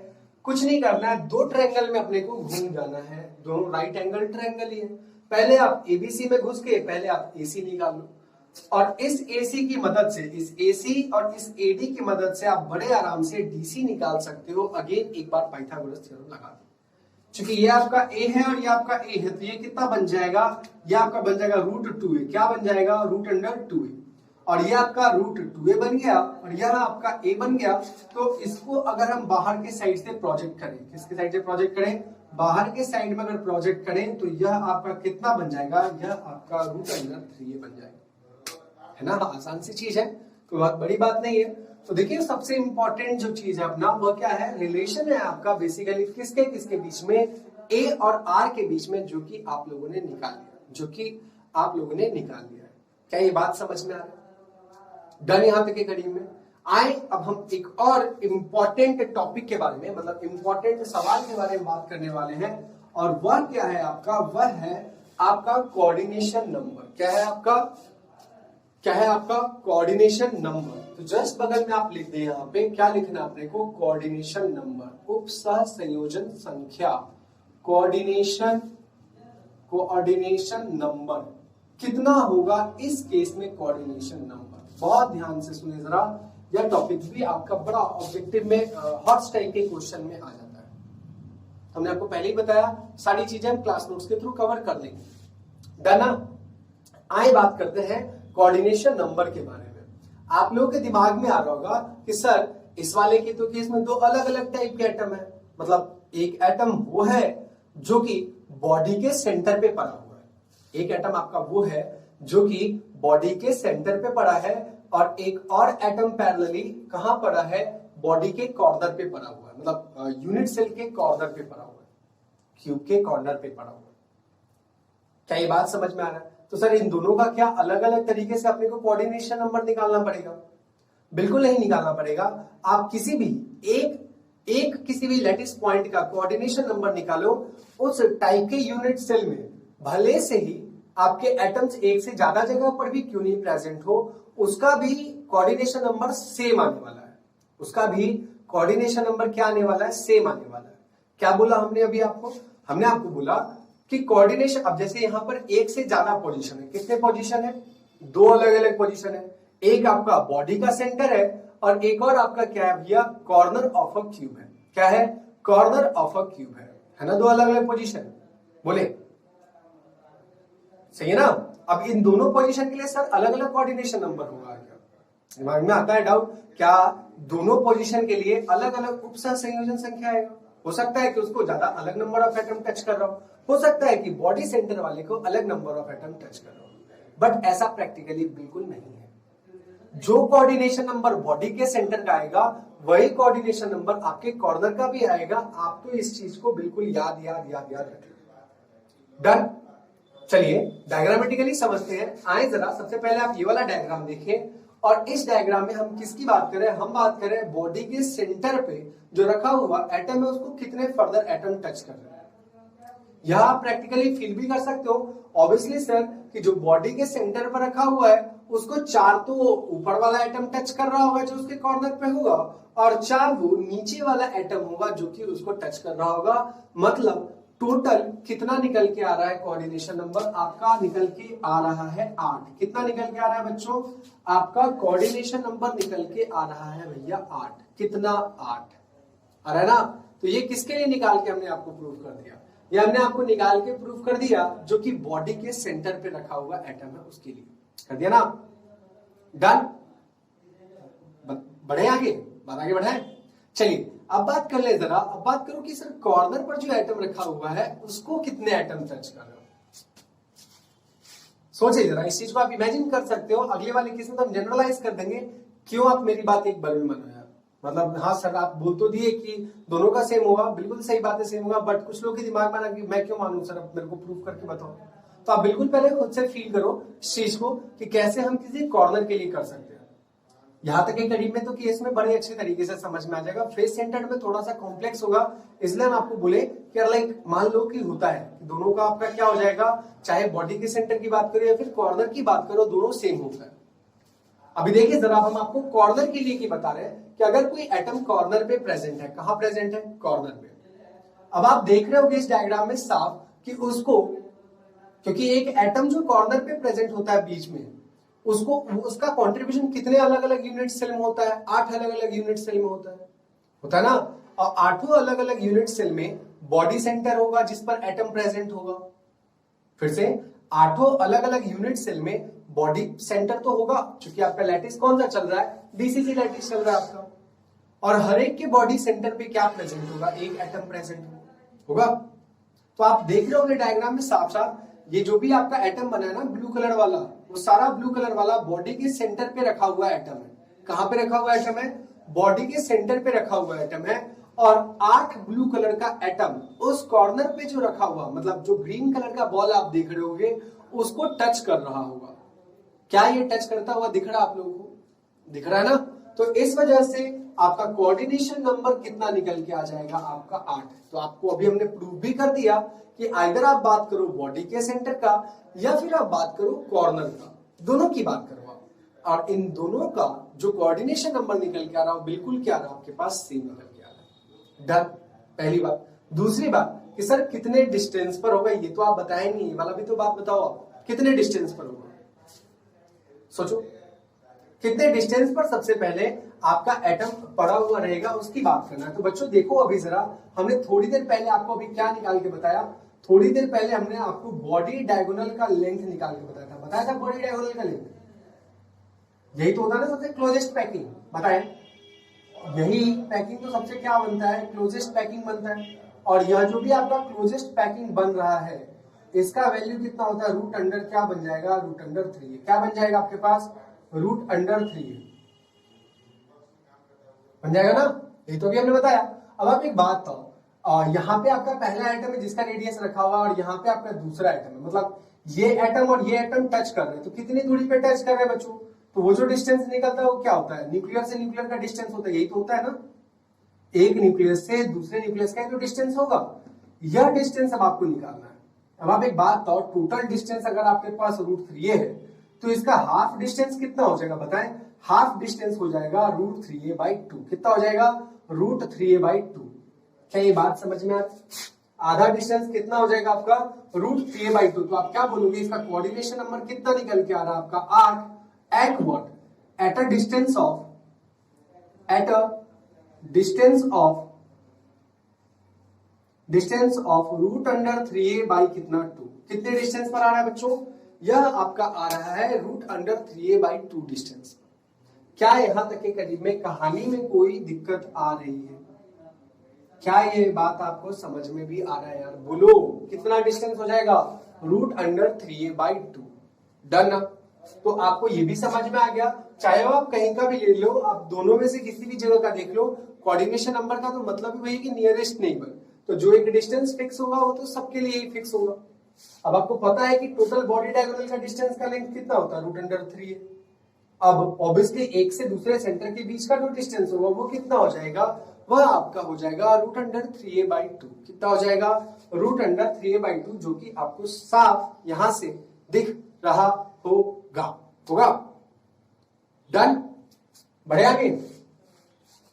कुछ नहीं करना है, 2 ट्रायंगल में अपने को घूम जाना है, दोनों राइट एंगल ट्रायंगल ही है। पहले आप एबीसी में घुस के पहले आप एसी निकाल लो, और इस एसी की मदद से, इस एसी और इस एडी की मदद से आप बड़े आराम से डीसी निकाल सकते हो। अगेन एक बार पाइथागोरस थ्योरम लगा दो, क्योंकि ये आपका ए है और ये आपका ए है, तो ये कितना बन जाएगा, ये आपका बन जाएगा √2a, क्या बन जाएगा, √2a, और ये आपका √2a बन गया और यह आपका a बन गया। तो इसको अगर हम बाहर के साइड से प्रोजेक्ट करें, किसके साइड से प्रोजेक्ट करें, बाहर के साइड में अगर प्रोजेक्ट करें तो यह आपका कितना बन जाएगा, यह आपका √3a बन जाएगा, है ना। आसान सी चीज है, कोई बहुत बड़ी बात नहीं है। तो देखिए सबसे इंपॉर्टेंट जो चीज है अपना, वह क्या है, रिलेशन है आपका बेसिकली किसके किसके बीच में, ए और आर के बीच में, जो कि आप लोगों ने निकाल लिया, जो कि आप लोगों ने निकाल लिया है। क्या ये बात समझ में आ रहा है, डन। यहां तक के करीब में आए, अब हम एक और इंपॉर्टेंट टॉपिक के बारे में, मतलब इंपॉर्टेंट सवाल के बारे में बात करने वाले हैं, और वह क्या है आपका, वह है आपका कोऑर्डिनेशन नंबर। क्या है आपका, क्या है आपका कोऑर्डिनेशन नंबर। तो जस्ट बगल में आप लिख दें, यहाँ पे क्या लिखना है अपने को, कोऑर्डिनेशन नंबर, उपसह संयोजन संख्या, कोऑर्डिनेशन नंबर कितना होगा इस केस में, कोऑर्डिनेशन नंबर। बहुत ध्यान से सुने जरा, यह टॉपिक भी आपका बड़ा ऑब्जेक्टिव में हॉट टाइप के क्वेश्चन में आ जाता है। हमने आपको पहले ही बताया, सारी चीजें हम क्लास नोट्स के थ्रू कवर कर लेंगे, डन। आए बात करते हैं कोऑर्डिनेशन नंबर के बारे में। आप लोगों के दिमाग में आ रहा होगा कि सर इस वाले की तो केस में 2 अलग अलग टाइप के एटम है, मतलब एक एटम वो है जो कि बॉडी के सेंटर पे पड़ा हुआ है, एक एटम आपका वो है जो कि बॉडी के सेंटर पे पड़ा है, और एक और एटम पैरेलली कहां पड़ा है, बॉडी के कॉर्नर पे पड़ा हुआ है, मतलब यूनिट सेल के कॉर्नर पे पड़ा हुआ है, क्यूब के कॉर्नर पे पड़ा हुआ है। क्या ये बात समझ में आ रहा है। तो सर इन दोनों का क्या अलग अलग तरीके से अपने को कोऑर्डिनेशन नंबर निकालना पड़ेगा, बिल्कुल नहीं निकालना पड़ेगा। आप किसी भी एक किसी भी लैटिस पॉइंट का कोऑर्डिनेशन नंबर निकालो, उस टाइप के यूनिट सेल में भले से ही आपके एटम्स एक से ज्यादा जगह पर भी क्यों नहीं प्रेजेंट हो, उसका भी कोऑर्डिनेशन नंबर सेम आने वाला है, उसका भी कोऑर्डिनेशन नंबर क्या आने वाला है, सेम आने वाला है। क्या बोला हमने अभी आपको? हमने आपको बोला कि कोऑर्डिनेशन, अब जैसे यहां पर एक से ज्यादा पोजीशन है, कितने पोजीशन है? दो अलग अलग पोजीशन है। एक आपका बॉडी का सेंटर है और एक और आपका क्या है भैया? कॉर्नर ऑफ अ क्यूब है। क्या है? कॉर्नर ऑफ अ क्यूब है ना? दो अलग अलग पोजीशन। बोले सही है ना? अब इन दोनों पोजीशन के लिए सर अलग अलग कोऑर्डिनेशन नंबर होगा क्या? दिमाग में आता है डाउट? क्या दोनों पोजीशन के लिए अलग अलग उप संयोजन संख्या आएगा? हो सकता है कि उसको ज्यादा अलग नंबर ऑफ एटम टच कर रहा हो सकता है कि बॉडी सेंटर वाले को अलग नंबर ऑफ एटम टच कर रहा हो, बट ऐसा प्रैक्टिकली बिल्कुल नहीं है। जो कोऑर्डिनेशन नंबर बॉडी के सेंटर का आएगा वही कोऑर्डिनेशन नंबर आपके कॉर्नर का भी आएगा। आप तो इस चीज को बिल्कुल याद रखें। डन? चलिए डायग्रामेटिकली समझते हैं। आए जरा, सबसे पहले आप ये वाला डायग्राम देखिए और इस डायग्राम में हम किसकी बात करें? हम बात करें बॉडी के सेंटर पे जो रखा हुआ एटम है उसको कितने फर्दर एटम टच कर रहे हैं। यह आप प्रैक्टिकली फील भी कर सकते हो ऑब्वियसली सर कि जो बॉडी के सेंटर पर रखा हुआ है उसको 4 तो ऊपर वाला एटम टच कर रहा होगा जो उसके कॉर्नर पे होगा और 4 वो नीचे वाला एटम होगा जो कि उसको टच कर रहा होगा। मतलब टोटल कितना निकल के आ रहा है? कोऑर्डिनेशन नंबर आपका निकल के आ रहा है 8। कितना निकल के आ रहा है बच्चों? आपका कोऑर्डिनेशन नंबर निकल के आ रहा है भैया 8। कितना? 8 आ रहा है ना? तो ये किसके लिए निकाल के हमने आपको प्रूव कर दिया? ये हमने आपको निकाल के प्रूव कर दिया जो कि बॉडी के सेंटर पे रखा हुआ एटम है उसके लिए कर दिया ना। डन? बढ़े आगे, बात आगे बढ़ाए। चलिए अब बात कर ले जरा। अब बात करो कि सर कॉर्नर पर जो एटम रखा हुआ है उसको कितने एटम टच कर रहे हो? सोचिए जरा, इस चीज को आप इमेजिन कर सकते हो। अगले वाले केस में तो हम जनरलाइज कर देंगे। क्यों आप मेरी बात एक बार में मानो यार? मतलब हाँ सर आप बोल तो दिए कि दोनों का सेम होगा, बिल्कुल सही बात है सेम होगा, बट कुछ लोग के दिमाग में ना कि मैं क्यों मानूं सर, अब मेरे को प्रूव करके बताओ। तो आप बिल्कुल पहले खुद से फील करो इस चीज को कि कैसे हम किसी कॉर्नर के लिए कर सकते हैं। यहां तक एक करीब में तो केस में बड़े अच्छे तरीके से समझ में आ जाएगा। फेस सेंटर्ड में थोड़ा सा कॉम्प्लेक्स होगा, इसलिए हम आपको बोले कि लाइक मान लो कि होता है दोनों का आपका क्या हो जाएगा, चाहे बॉडी के सेंटर की बात करो या फिर कॉर्नर की बात करो, दोनों सेम होता है। अभी देखिए जरा, हम आपको कॉर्नर के लिए की बता रहे हैं कि अगर कोई एटम कॉर्नर पे प्रेजेंट है, कहां प्रेजेंट है? कॉर्नर पे। अब आप देख रहे होगे इस डायग्राम में साफ कि उसको, क्योंकि एक एटम जो कॉर्नर पे प्रेजेंट होता है बीच में, उसको उसका कंट्रीब्यूशन कितने अलग अलग यूनिट सेल में होता है? 8 अलग अलग यूनिट सेल में होता है ना। और 8 अलग अलग यूनिट सेल में बॉडी सेंटर होगा जिस पर एटम प्रेजेंट होगा। फिर से 8 अलग अलग यूनिट सेल में बॉडी सेंटर तो होगा, क्योंकि आपका लैटिस कौन सा चल रहा है? बीसीजी लैटिस चल रहा है आपका। और हर एक के बॉडी सेंटर पे क्या प्रेजेंट होगा? एक एटम प्रेजेंट होगा। तो आप देख रहे होंगे डायग्राम में साफ साफ, ये जो भी आपका एटम बना है ना ब्लू कलर वाला, वो सारा ब्लू कलर वाला बॉडी के सेंटर पे रखा हुआ एटम है। कहां पे रखा हुआ एटम है? बॉडी के सेंटर पे रखा हुआ एटम है। और 8 ब्लू कलर का एटम उस कॉर्नर पे जो रखा हुआ, मतलब जो ग्रीन कलर का बॉल आप देख रहे होगे, उसको टच कर रहा होगा। क्या ये टच करता हुआ दिख रहा है आप लोगों को? दिख रहा है ना? तो इस वजह से आपका कोऑर्डिनेशन नंबर कितना निकल के आ जाएगा? आपका 8। तो आपको अभी हमने प्रूव भी कर दिया कि आइदर आप बात करो बॉडी के सेंटर का या फिर आप बात करो कॉर्नर का, दोनों की बात करो आप, और इन दोनों का जो कोऑर्डिनेशन नंबर निकल के आ रहा हो बिल्कुल क्या रहा आपके पास? सेम निकल के आ रहा है। डन? पहली बात। दूसरी बात कि सर कितने डिस्टेंस पर होगा, ये तो आप बताए नहीं, ये वाला भी तो बात बताओ आप, कितने डिस्टेंस पर होगा? सोचो कितने डिस्टेंस पर सबसे पहले आपका एटम पड़ा हुआ रहेगा, उसकी बात करना है। तो बच्चों देखो अभी जरा, हमने थोड़ी देर पहले आपको अभी क्या निकाल के बताया? थोड़ी देर पहले हमने आपको बॉडी डायगोनल का लेंथ निकाल के बताया था बॉडी डायगोनल का लेंथ। यही तो होता है ना सबसे क्लोजेस्ट पैकिंग, बताए? यही पैकिंग तो सबसे क्या बनता है? क्लोजेस्ट पैकिंग बनता है। और यह जो भी आपका क्लोजेस्ट पैकिंग बन रहा है, इसका वैल्यू कितना होता है? रूट अंडर क्या बन जाएगा? Root under 3। क्या बन जाएगा आपके पास? रूट अंडर 3 बन जाएगा ना? ये तो भी हमने बताया। अब आप एक बात बताओ, यहाँ पे आपका पहला एटम है जिसका रेडियस रखा हुआ और यहाँ पे आपका दूसरा एटम है, मतलब ये एटम और ये एटम टच कर रहे हैं, तो कितनी दूरी पे टच कर रहे हैं बच्चों? तो वो जो डिस्टेंस निकलता है वो क्या होता है? न्यूक्लियर से न्यूक्लियर का डिस्टेंस होता है, यही तो होता है ना। एक न्यूक्लियस से दूसरे न्यूक्लियस का जो डिस्टेंस होगा, यह डिस्टेंस अब आपको निकालना है। अब आप एक बात बताओ, टोटल डिस्टेंस अगर आपके पास रूट 3 है तो इसका हाफ डिस्टेंस कितना हो जाएगा बताएं? हाफ डिस्टेंस हो जाएगा रूट 3a/2। कितना हो जाएगा? Root 3a/2। क्या ये बात समझ में आती? आधा डिस्टेंस कितना हो जाएगा आपका √3a/2। तो आप क्या बोलोगे, इसका कोऑर्डिनेशन नंबर कितना निकल के आ रहा है आपका 8 at what, at a distance of √3a कितना 2। कितने डिस्टेंस पर आ रहा है बच्चों, यह आपका आ रहा है √3a/2 डिस्टेंस। क्या यहां तक के करीब में कहानी में कोई दिक्कत आ रही है? क्या ये बात आपको समझ में भी आ रहा है यार? बोलो कितना डिस्टेंस हो जाएगा √3a/2। डन ना? तो आपको ये भी समझ में आ गया, चाहे आप कहीं का भी ले लो, आप दोनों में से किसी भी जगह का देख लो, कोऑर्डिनेशन नंबर का तो मतलब वही कि नियरेस्ट नेबर। तो जो एक डिस्टेंस फिक्स होगा वो तो सबके लिए ही फिक्स होगा। अब आपको पता है कि टोटल बॉडी डायगोनल का डिस्टेंस का लेंथ कितना होता है √3a। अब ऑब्वियसली एक से दूसरे सेंटर के बीच का जो डिस्टेंस होगा वो कितना हो जाएगा, वह आपका हो जाएगा √3a/2। कितना हो जाएगा √3a/2, जो कि आपको साफ यहां से दिख रहा होगा। डन? बढ़े आगे?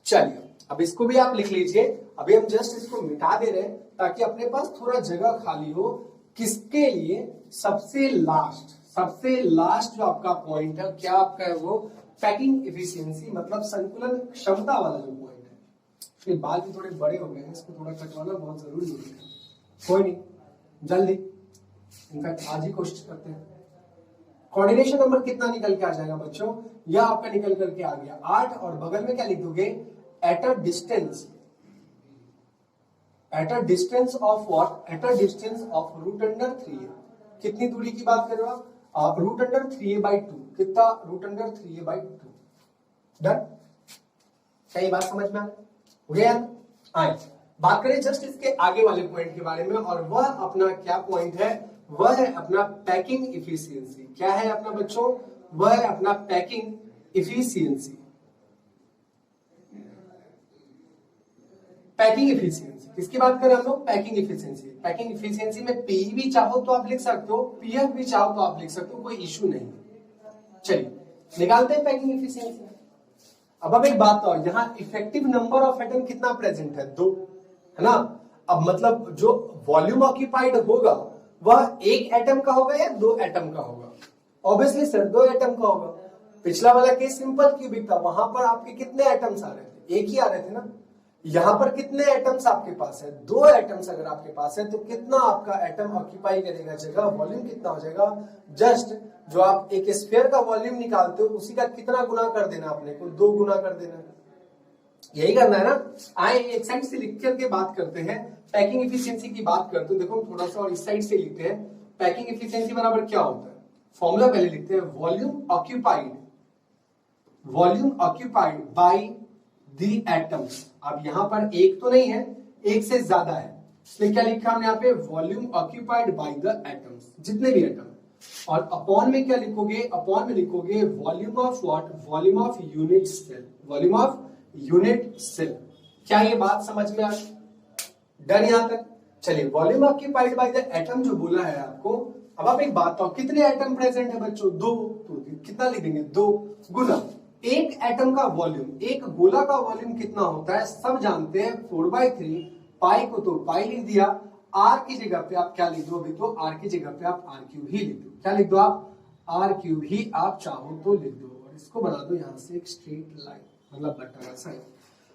चलिए अब इसको भी आप लिख लीजिए। अभी हम जस्ट इसको मिटा दे रहे हैं ताकि अपने पास थोड़ा जगह खाली हो। किसके लिए? सबसे लास्ट जो आपका पॉइंट है, क्या आपका है वो, पैकिंग इफिशियंसी, मतलब संकुलन क्षमता वाला जो पॉइंट है। इसके बाल भी थोड़े बड़े हो गए हैं, इसको थोड़ा कटवाना बहुत जरूरी हो गया। कोई नहीं, जल्दी, इनफैक्ट आज ही कोशिश करते हैं। कोऑर्डिनेशन नंबर कितना निकल के आ जाएगा बच्चों, यह आपका निकल करके आ गया 8, और बगल में क्या लिख दोगे, at a distance of what, at a distance of √3a। कितनी दूरी की बात कर रहे हो आप, √3a/2। कितना, √3a/2। डन? क्या ये बात समझ में हो गया? आए बात करें जस्ट इसके आगे वाले पॉइंट के बारे में, और वह अपना क्या पॉइंट है, वह है अपना पैकिंग इफिशियंसी। क्या है अपना बच्चों, वह है अपना पैकिंग इफिशियंसी। पैकिंग इफिशियंसी किसकी बात करें हम लोग, पैकिंग इफिशियंसी। पैकिंग इफिशियंसी में पी भी चाहो तो आप लिख सकते हो, पीएफ भी चाहो तो आप लिख सकते हो, कोई इश्यू नहीं। चलिए निकालते हैं पैकिंग इफिशियंसी। अब एक बात तो, यहाँ इफेक्टिव नंबर ऑफ एटम कितना प्रेजेंट है, 2, है ना। अब मतलब जो वॉल्यूम ऑक्यूपाइड होगा वह एक एटम का होगा या 2 एटम का होगा? ऑब्वियसली सर 2 एटम का होगा। पिछला वाला केस सिंपल क्यूबिक था, वहां पर आपके कितने एटम्स आ रहे थे, एक ही आ रहे थे ना। यहां पर कितने एटम्स आपके पास है, 2 एटम्स अगर आपके पास है तो कितना आपका एटम ऑक्यूपाई करेगा जगह, वॉल्यूम कितना हो जाएगा, जस्ट जो आप एक स्फीयर का वॉल्यूम निकालते हो उसी का कितना गुना कर देना, अपने को 2 गुना कर देना, यही करना है ना। आए एक साइड से लिख करके बात करते हैं, पैकिंग इफिशियंसी की बात करते हैं। देखो थोड़ा सा और इस साइड से लिखते हैं, पैकिंग इफिशियंसी बराबर क्या होता है, फॉर्मूला पहले लिखते हैं, volume occupied by the atoms. अब यहां पर एक तो नहीं है, एक से ज्यादा है, इसलिए क्या लिखा हमने यहाँ पे, volume occupied by the atoms, जितने भी एटम। और अपॉन में क्या लिखोगे, अपॉन में लिखोगे volume of what, volume of unit cell, volume of unit cell. क्या ये बात समझ में आ गई? डन यहां तक? चलिए volume occupied by the atom जो बोला है आपको। अब आप एक बात तो, कितने एटम प्रेजेंट है बच्चों, 2, तो कितना लिखेंगे, 2 गुना एक एटम का वॉल्यूम, एक गोला का वॉल्यूम कितना होता है सब जानते हैं, 4/3, पाई को तो पाई लिख दिया, आर की जगह पे आप क्या लिख दो, अभी तो आर की जगह पे आप r³ ही लिख दो। क्या लिख दो आप, r³ ही आप चाहो तो लिख दो, और इसको बना दो यहां से एक स्ट्रेट लाइन, मतलब बट्टा सा।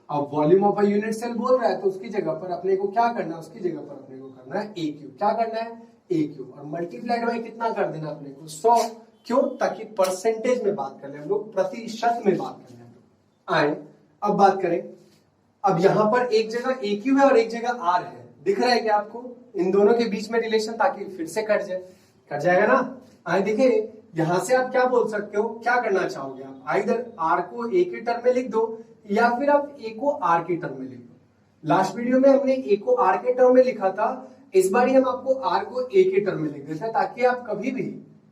अब volume of a unit cell बोल रहा है तो उसकी जगह पर अपने को क्या करना है, उसकी जगह पर अपने को करना है a³। क्या करना है, a³, और मल्टीप्लाइड बाय कितना कर देना अपने को, 100। क्यों, ताकि परसेंटेज में बात कर ले हम लोग, प्रतिशत में बात कर ले हम लोग। आए अब बात करें, अब यहां पर एक जगह a³ है और एक जगह r है, दिख रहा है क्या आपको, इन दोनों के बीच में रिलेशन, ताकि फिर से कट जाएगा ना। आए देखिए यहां से आप क्या बोल सकते हो, क्या करना चाहोगे आप, आइदर r को a के टर्म में लिख दो या फिर आप a को r के टर्म में लिख दो। लास्ट वीडियो में हमने a को r के टर्म में लिखा था, इस बार हम आपको r को a के टर्म में लिख देते हैं, ताकि आप कभी भी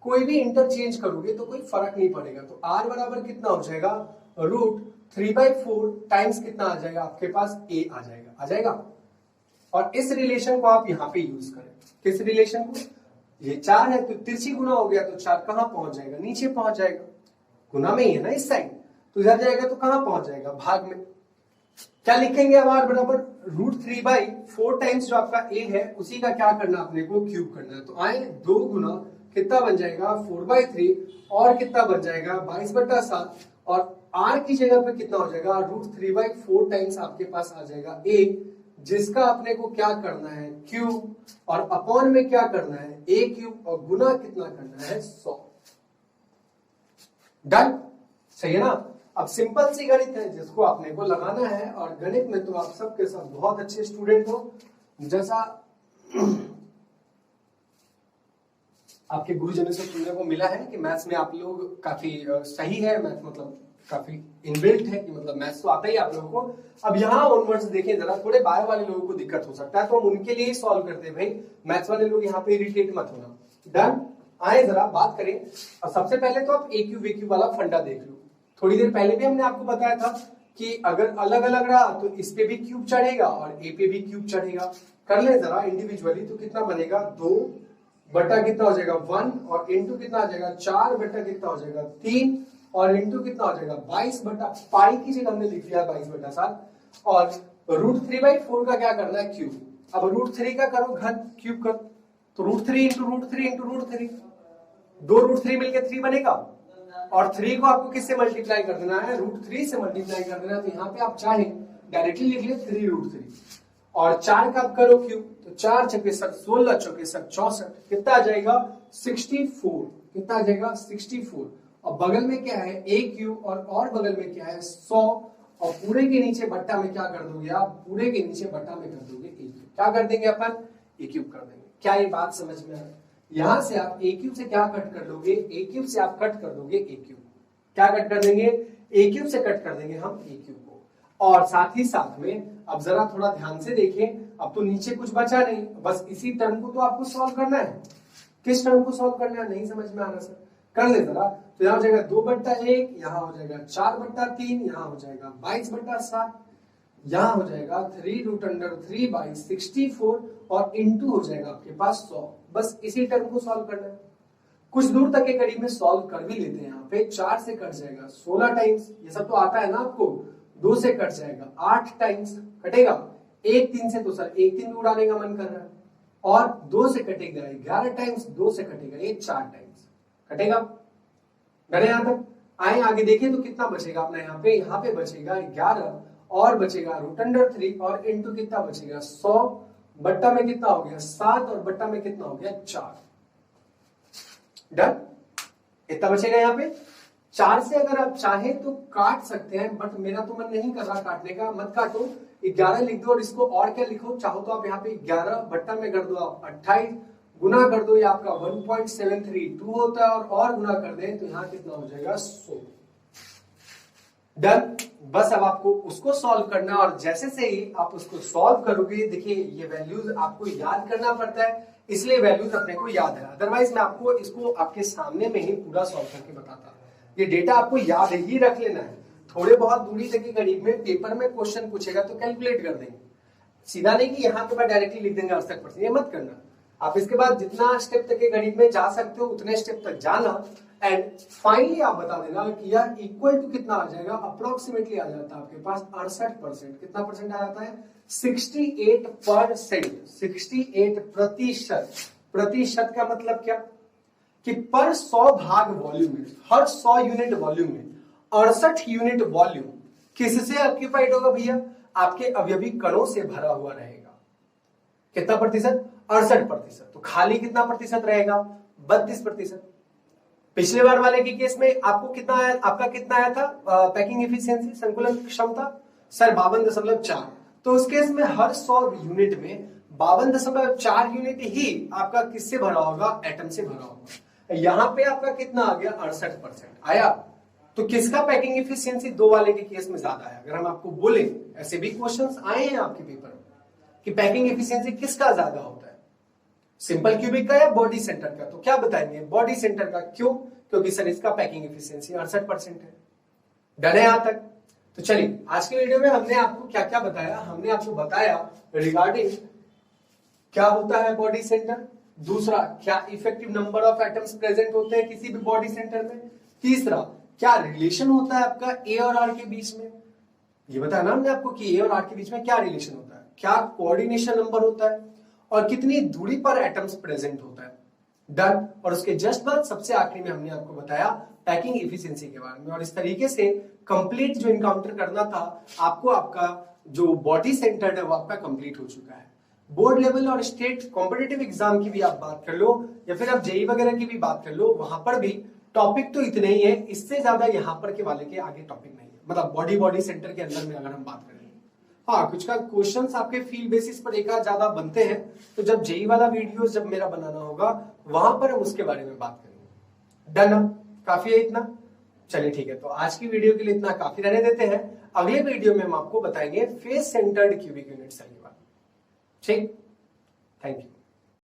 कोई भी इंटरचेंज करोगे तो कोई फर्क नहीं पड़ेगा। तो r बराबर कितना हो जाएगा, √3/4 टाइम्स कितना आ जाएगा आपके पास, a आ जाएगा। और इस रिलेशन को आप यहाँ पे यूज करें, किस रिलेशन को, ये 4 है तो तिरछी गुना हो गया, तो 4 कहां पहुंच जाएगा, नीचे पहुंच जाएगा, गुना में ही है ना इस साइड, तो इधर जाएगा तो कहां पहुंच जाएगा, भाग में। क्या लिखेंगे अब आर बराबर √3/4 टाइम्स जो आपका ए है उसी का क्या करना अपने को क्यूब करना है। तो आए 2 गुना कितना बन जाएगा 4/3 और कितना बन जाएगा 22/7 और आर की जगह पे कितना हो जाएगा √3/4 टाइम्स आपके पास आ जाएगा ए, जिसका अपने को क्या करना है क्यूब और अपॉन में क्या करना है ए क्यूब और गुना कितना करना है 100। डन, सही है ना। अब सिंपल सी गणित है जिसको आपने को लगाना है और गणित में तो आप सबके सब बहुत अच्छे स्टूडेंट हो। जैसा आपके गुरुजनों से सुनने को मिला है कि मैथ्स में आप लोग काफी सही है, मैथ मतलब काफी इनबिल्ट है कि मतलब मैथ्स तो आता ही आप लोगों को। अब यहाँ ऑनवर्ड्स देखें जरा, थोड़े बायो वाले लोगों को दिक्कत हो सकता है तो हम उनके लिए सॉल्व करते हैं भाई, मैथ्स वाले लोग यहाँ पे इरिटेट मत होना। डन, आए जरा बात करें। और सबसे पहले तो आप ए क्यूब वाला फंडा देख लो। थोड़ी देर पहले भी हमने आपको बताया था कि अगर अलग अलग रहा तो इस पे भी क्यूब चढ़ेगा और ए पे भी क्यूब चढ़ेगा। कर ले जरा इंडिविजुअली, तो कितना बनेगा 2 बटा कितना हो जाएगा 1 और इंटू कितना आ जाएगा 4 बटा कितना हो जाएगा 3 और इंटू कितना हो जाएगा 22 बटा पाई की जगह हमने लिख दिया 22/7 और √3/4 का क्या करना है क्यूब। अब √3 का करो घन क्यूब कर, तो √3 इंटू √3 इंटू √3, 2 √3 मिलकर 3 बनेगा और 3 को आपको किससे मल्टीप्लाई कर देना है √3 से मल्टीप्लाई कर देना है। तो यहाँ पे आप चाहे डायरेक्टली लिख ले 3√3 और 4 का आप करो क्यूब, तो 4 चौके 16 चौके 64 कितना आ जाएगा 64, कितना आ जाएगा 64 और बगल में क्या है ए क्यूब और बगल में क्या है 100 और पूरे के नीचे बट्टा में क्या कर दोगे आप, पूरे के नीचे बट्टा में कर दोगे ए क्यूब। क्या कर देंगे अपन ए क्यूब कर देंगे। क्या ये बात समझ में आ रही है? यहां से आप ए क्यूब से क्या कट कर दोगे, ए क्यूब से आप कट कर दोगे ए क्यूब। क्या कट कर देंगे ए क्यूब से कट कर देंगे हम ए क्यूब को। और साथ ही साथ में अब जरा थोड़ा ध्यान से देखें, अब तो नीचे कुछ बचा नहीं, बस इसी टर्म को तो आपको सॉल्व करना है। किस टर्म को सॉल्व करना है नहीं समझ में आ रहा सर, कर ले जरा। तो यहाँ हो जाएगा 2/1, यहाँ हो जाएगा 4/3, यहाँ हो जाएगा 22/7, यहाँ हो जाएगा 3√3/64 और इंटू हो जाएगा आपके पास 100। बस इसी टर्म को सॉल्व करना है। कुछ दूर तक के करीब में सॉल्व कर भी लेते हैं। यहाँ पे 4 से कट जाएगा 16 टाइम्स, ये सब तो आता है ना आपको। 2 से कट जाएगा 8 टाइम्स कटेगा, 1 3 से तो सर 1 3 भी उड़ाने का मन कर रहा है और 2 से कटेगा 11 टाइम्स, 2 से कटेगा 4 टाइम्स कटेगा। गणे यहां तक आए, आगे देखें तो कितना बचेगा अपना यहाँ पे बचेगा 11 और बचेगा √3 और इंटू कितना बचेगा 100 बट्टा में कितना हो गया 7 और बट्टा में कितना हो गया 4। डन, इतना बचेगा यहाँ पे। 4 से अगर आप चाहे तो काट सकते हैं, बट मेरा तो मन नहीं कर रहा काटने का, मत काटो। 11 लिख दो और इसको और क्या लिखो चाहो तो आप यहाँ पे 11 बट्टा में कर दो आप 28, गुना कर दो, ये आपका 1.732 होता है और गुना कर दे तो यहाँ कितना हो जाएगा 100। डन, बस अब आपको उसको सॉल्व करना और जैसे से ही आप उसको सॉल्व करोगे, देखिए ये वैल्यूज आपको याद करना पड़ता है, इसलिए वैल्यूज अपने को याद है। अदरवाइज मैं आपको इसको आपके सामने में ही पूरा सॉल्व करके बताता। ये डेटा आपको याद ही रख लेना है। थोड़े बहुत दूरी तक के करीब में पेपर में क्वेश्चन पूछेगा तो कैलकुलेट कर देंगे, सीधा नहीं कि यहाँ के बाद डायरेक्टली लिख देंगे 68%, ये मत करना। आप इसके बाद जितना स्टेप तक के करीब में जा सकते हो उतने स्टेप तक जाना एंड फाइनली आप बता देना कि यार इक्वल टू कितना आ जाएगा, अप्रोक्सीमेटली आ जाता है आपके पास 68%। कितना परसेंट आ जाता है 68%, 68%। प्रतिशत का मतलब क्या कि पर 100 भाग वॉल्यूम में, हर 100 यूनिट वॉल्यूम में 68 यूनिट वॉल्यूम किससे ऑक्यूपाइड होगा भैया, आपके अवयवी कणों से भरा हुआ रहेगा। कितना प्रतिशत 68%। तो खाली कितना प्रतिशत रहेगा 32%। पिछले बार वाले के केस में आपको कितना आया, आपका कितना आया था पैकिंग एफिशिएंसी संकुलन क्षमता सर 52.4। तो उस केस में हर 100 यूनिट में 52.4 यूनिट ही आपका किससे भरा होगा, एटम से भरा होगा। यहाँ पे आपका कितना आ गया 68% आया। तो किसका पैकिंग एफिशिएंसी 2 वाले के केस में ज्यादा है। अगर हम आपको बोले, ऐसे भी क्वेश्चंस आए हैं आपके पेपर में कि पैकिंग एफिशिएंसी किसका ज्यादा होता है, सिंपल क्यूबिक का या बॉडी सेंटर का, तो क्या बताएंगे बॉडी सेंटर का। क्यों, क्योंकि सर इसका पैकिंग एफिशिएंसी 68% है। डन है यहां तक। तो चलिए आज के वीडियो में हमने आपको क्या क्या बताया, हमने आपको बताया रिगार्डिंग क्या होता है बॉडी सेंटर, दूसरा क्या effective number of atoms present होते हैं किसी भी बॉडी सेंटर में, तीसरा क्या रिलेशन होता है आपका ए और आर के बीच में, ये बताया ना हमने आपको कि ए और आर के बीच में क्या रिलेशन होता है, क्या कोऑर्डिनेशन नंबर होता है और कितनी दूरी पर एटम्स प्रेजेंट होता है। डन। और उसके जस्ट बाद सबसे आखिरी में हमने आपको बताया पैकिंग इफिशिएंसी के बारे में, और इस तरीके से कंप्लीट जो इनकाउंटर करना था आपको, आपका जो बॉडी सेंटर्ड है वो आपका कंप्लीट हो चुका है। बोर्ड लेवल और स्टेट कॉम्पिटिटिव एग्जाम की भी आप बात कर लो या फिर आप जेई वगैरह की भी बात कर लो, वहां पर भी टॉपिक तो इतने ही है, इससे ज्यादा यहाँ पर के वाले के आगे टॉपिक नहीं है, मतलब बॉडी सेंटर के अंदर में अगर हम बात करें। हाँ, कुछ का क्वेश्चंस आपके फील्ड बेसिस पर एक ज्यादा बनते हैं, तो जब जेई वाला वीडियो जब मेरा बनाना होगा वहां पर हम उसके बारे में बात करेंगे। डन, काफी है इतना। चलिए ठीक है, तो आज की वीडियो के लिए इतना काफी रहने देते हैं। अगले वीडियो में हम आपको बताएंगे face centred cubic unit cell के बारे में। ठीक, थैंक यू।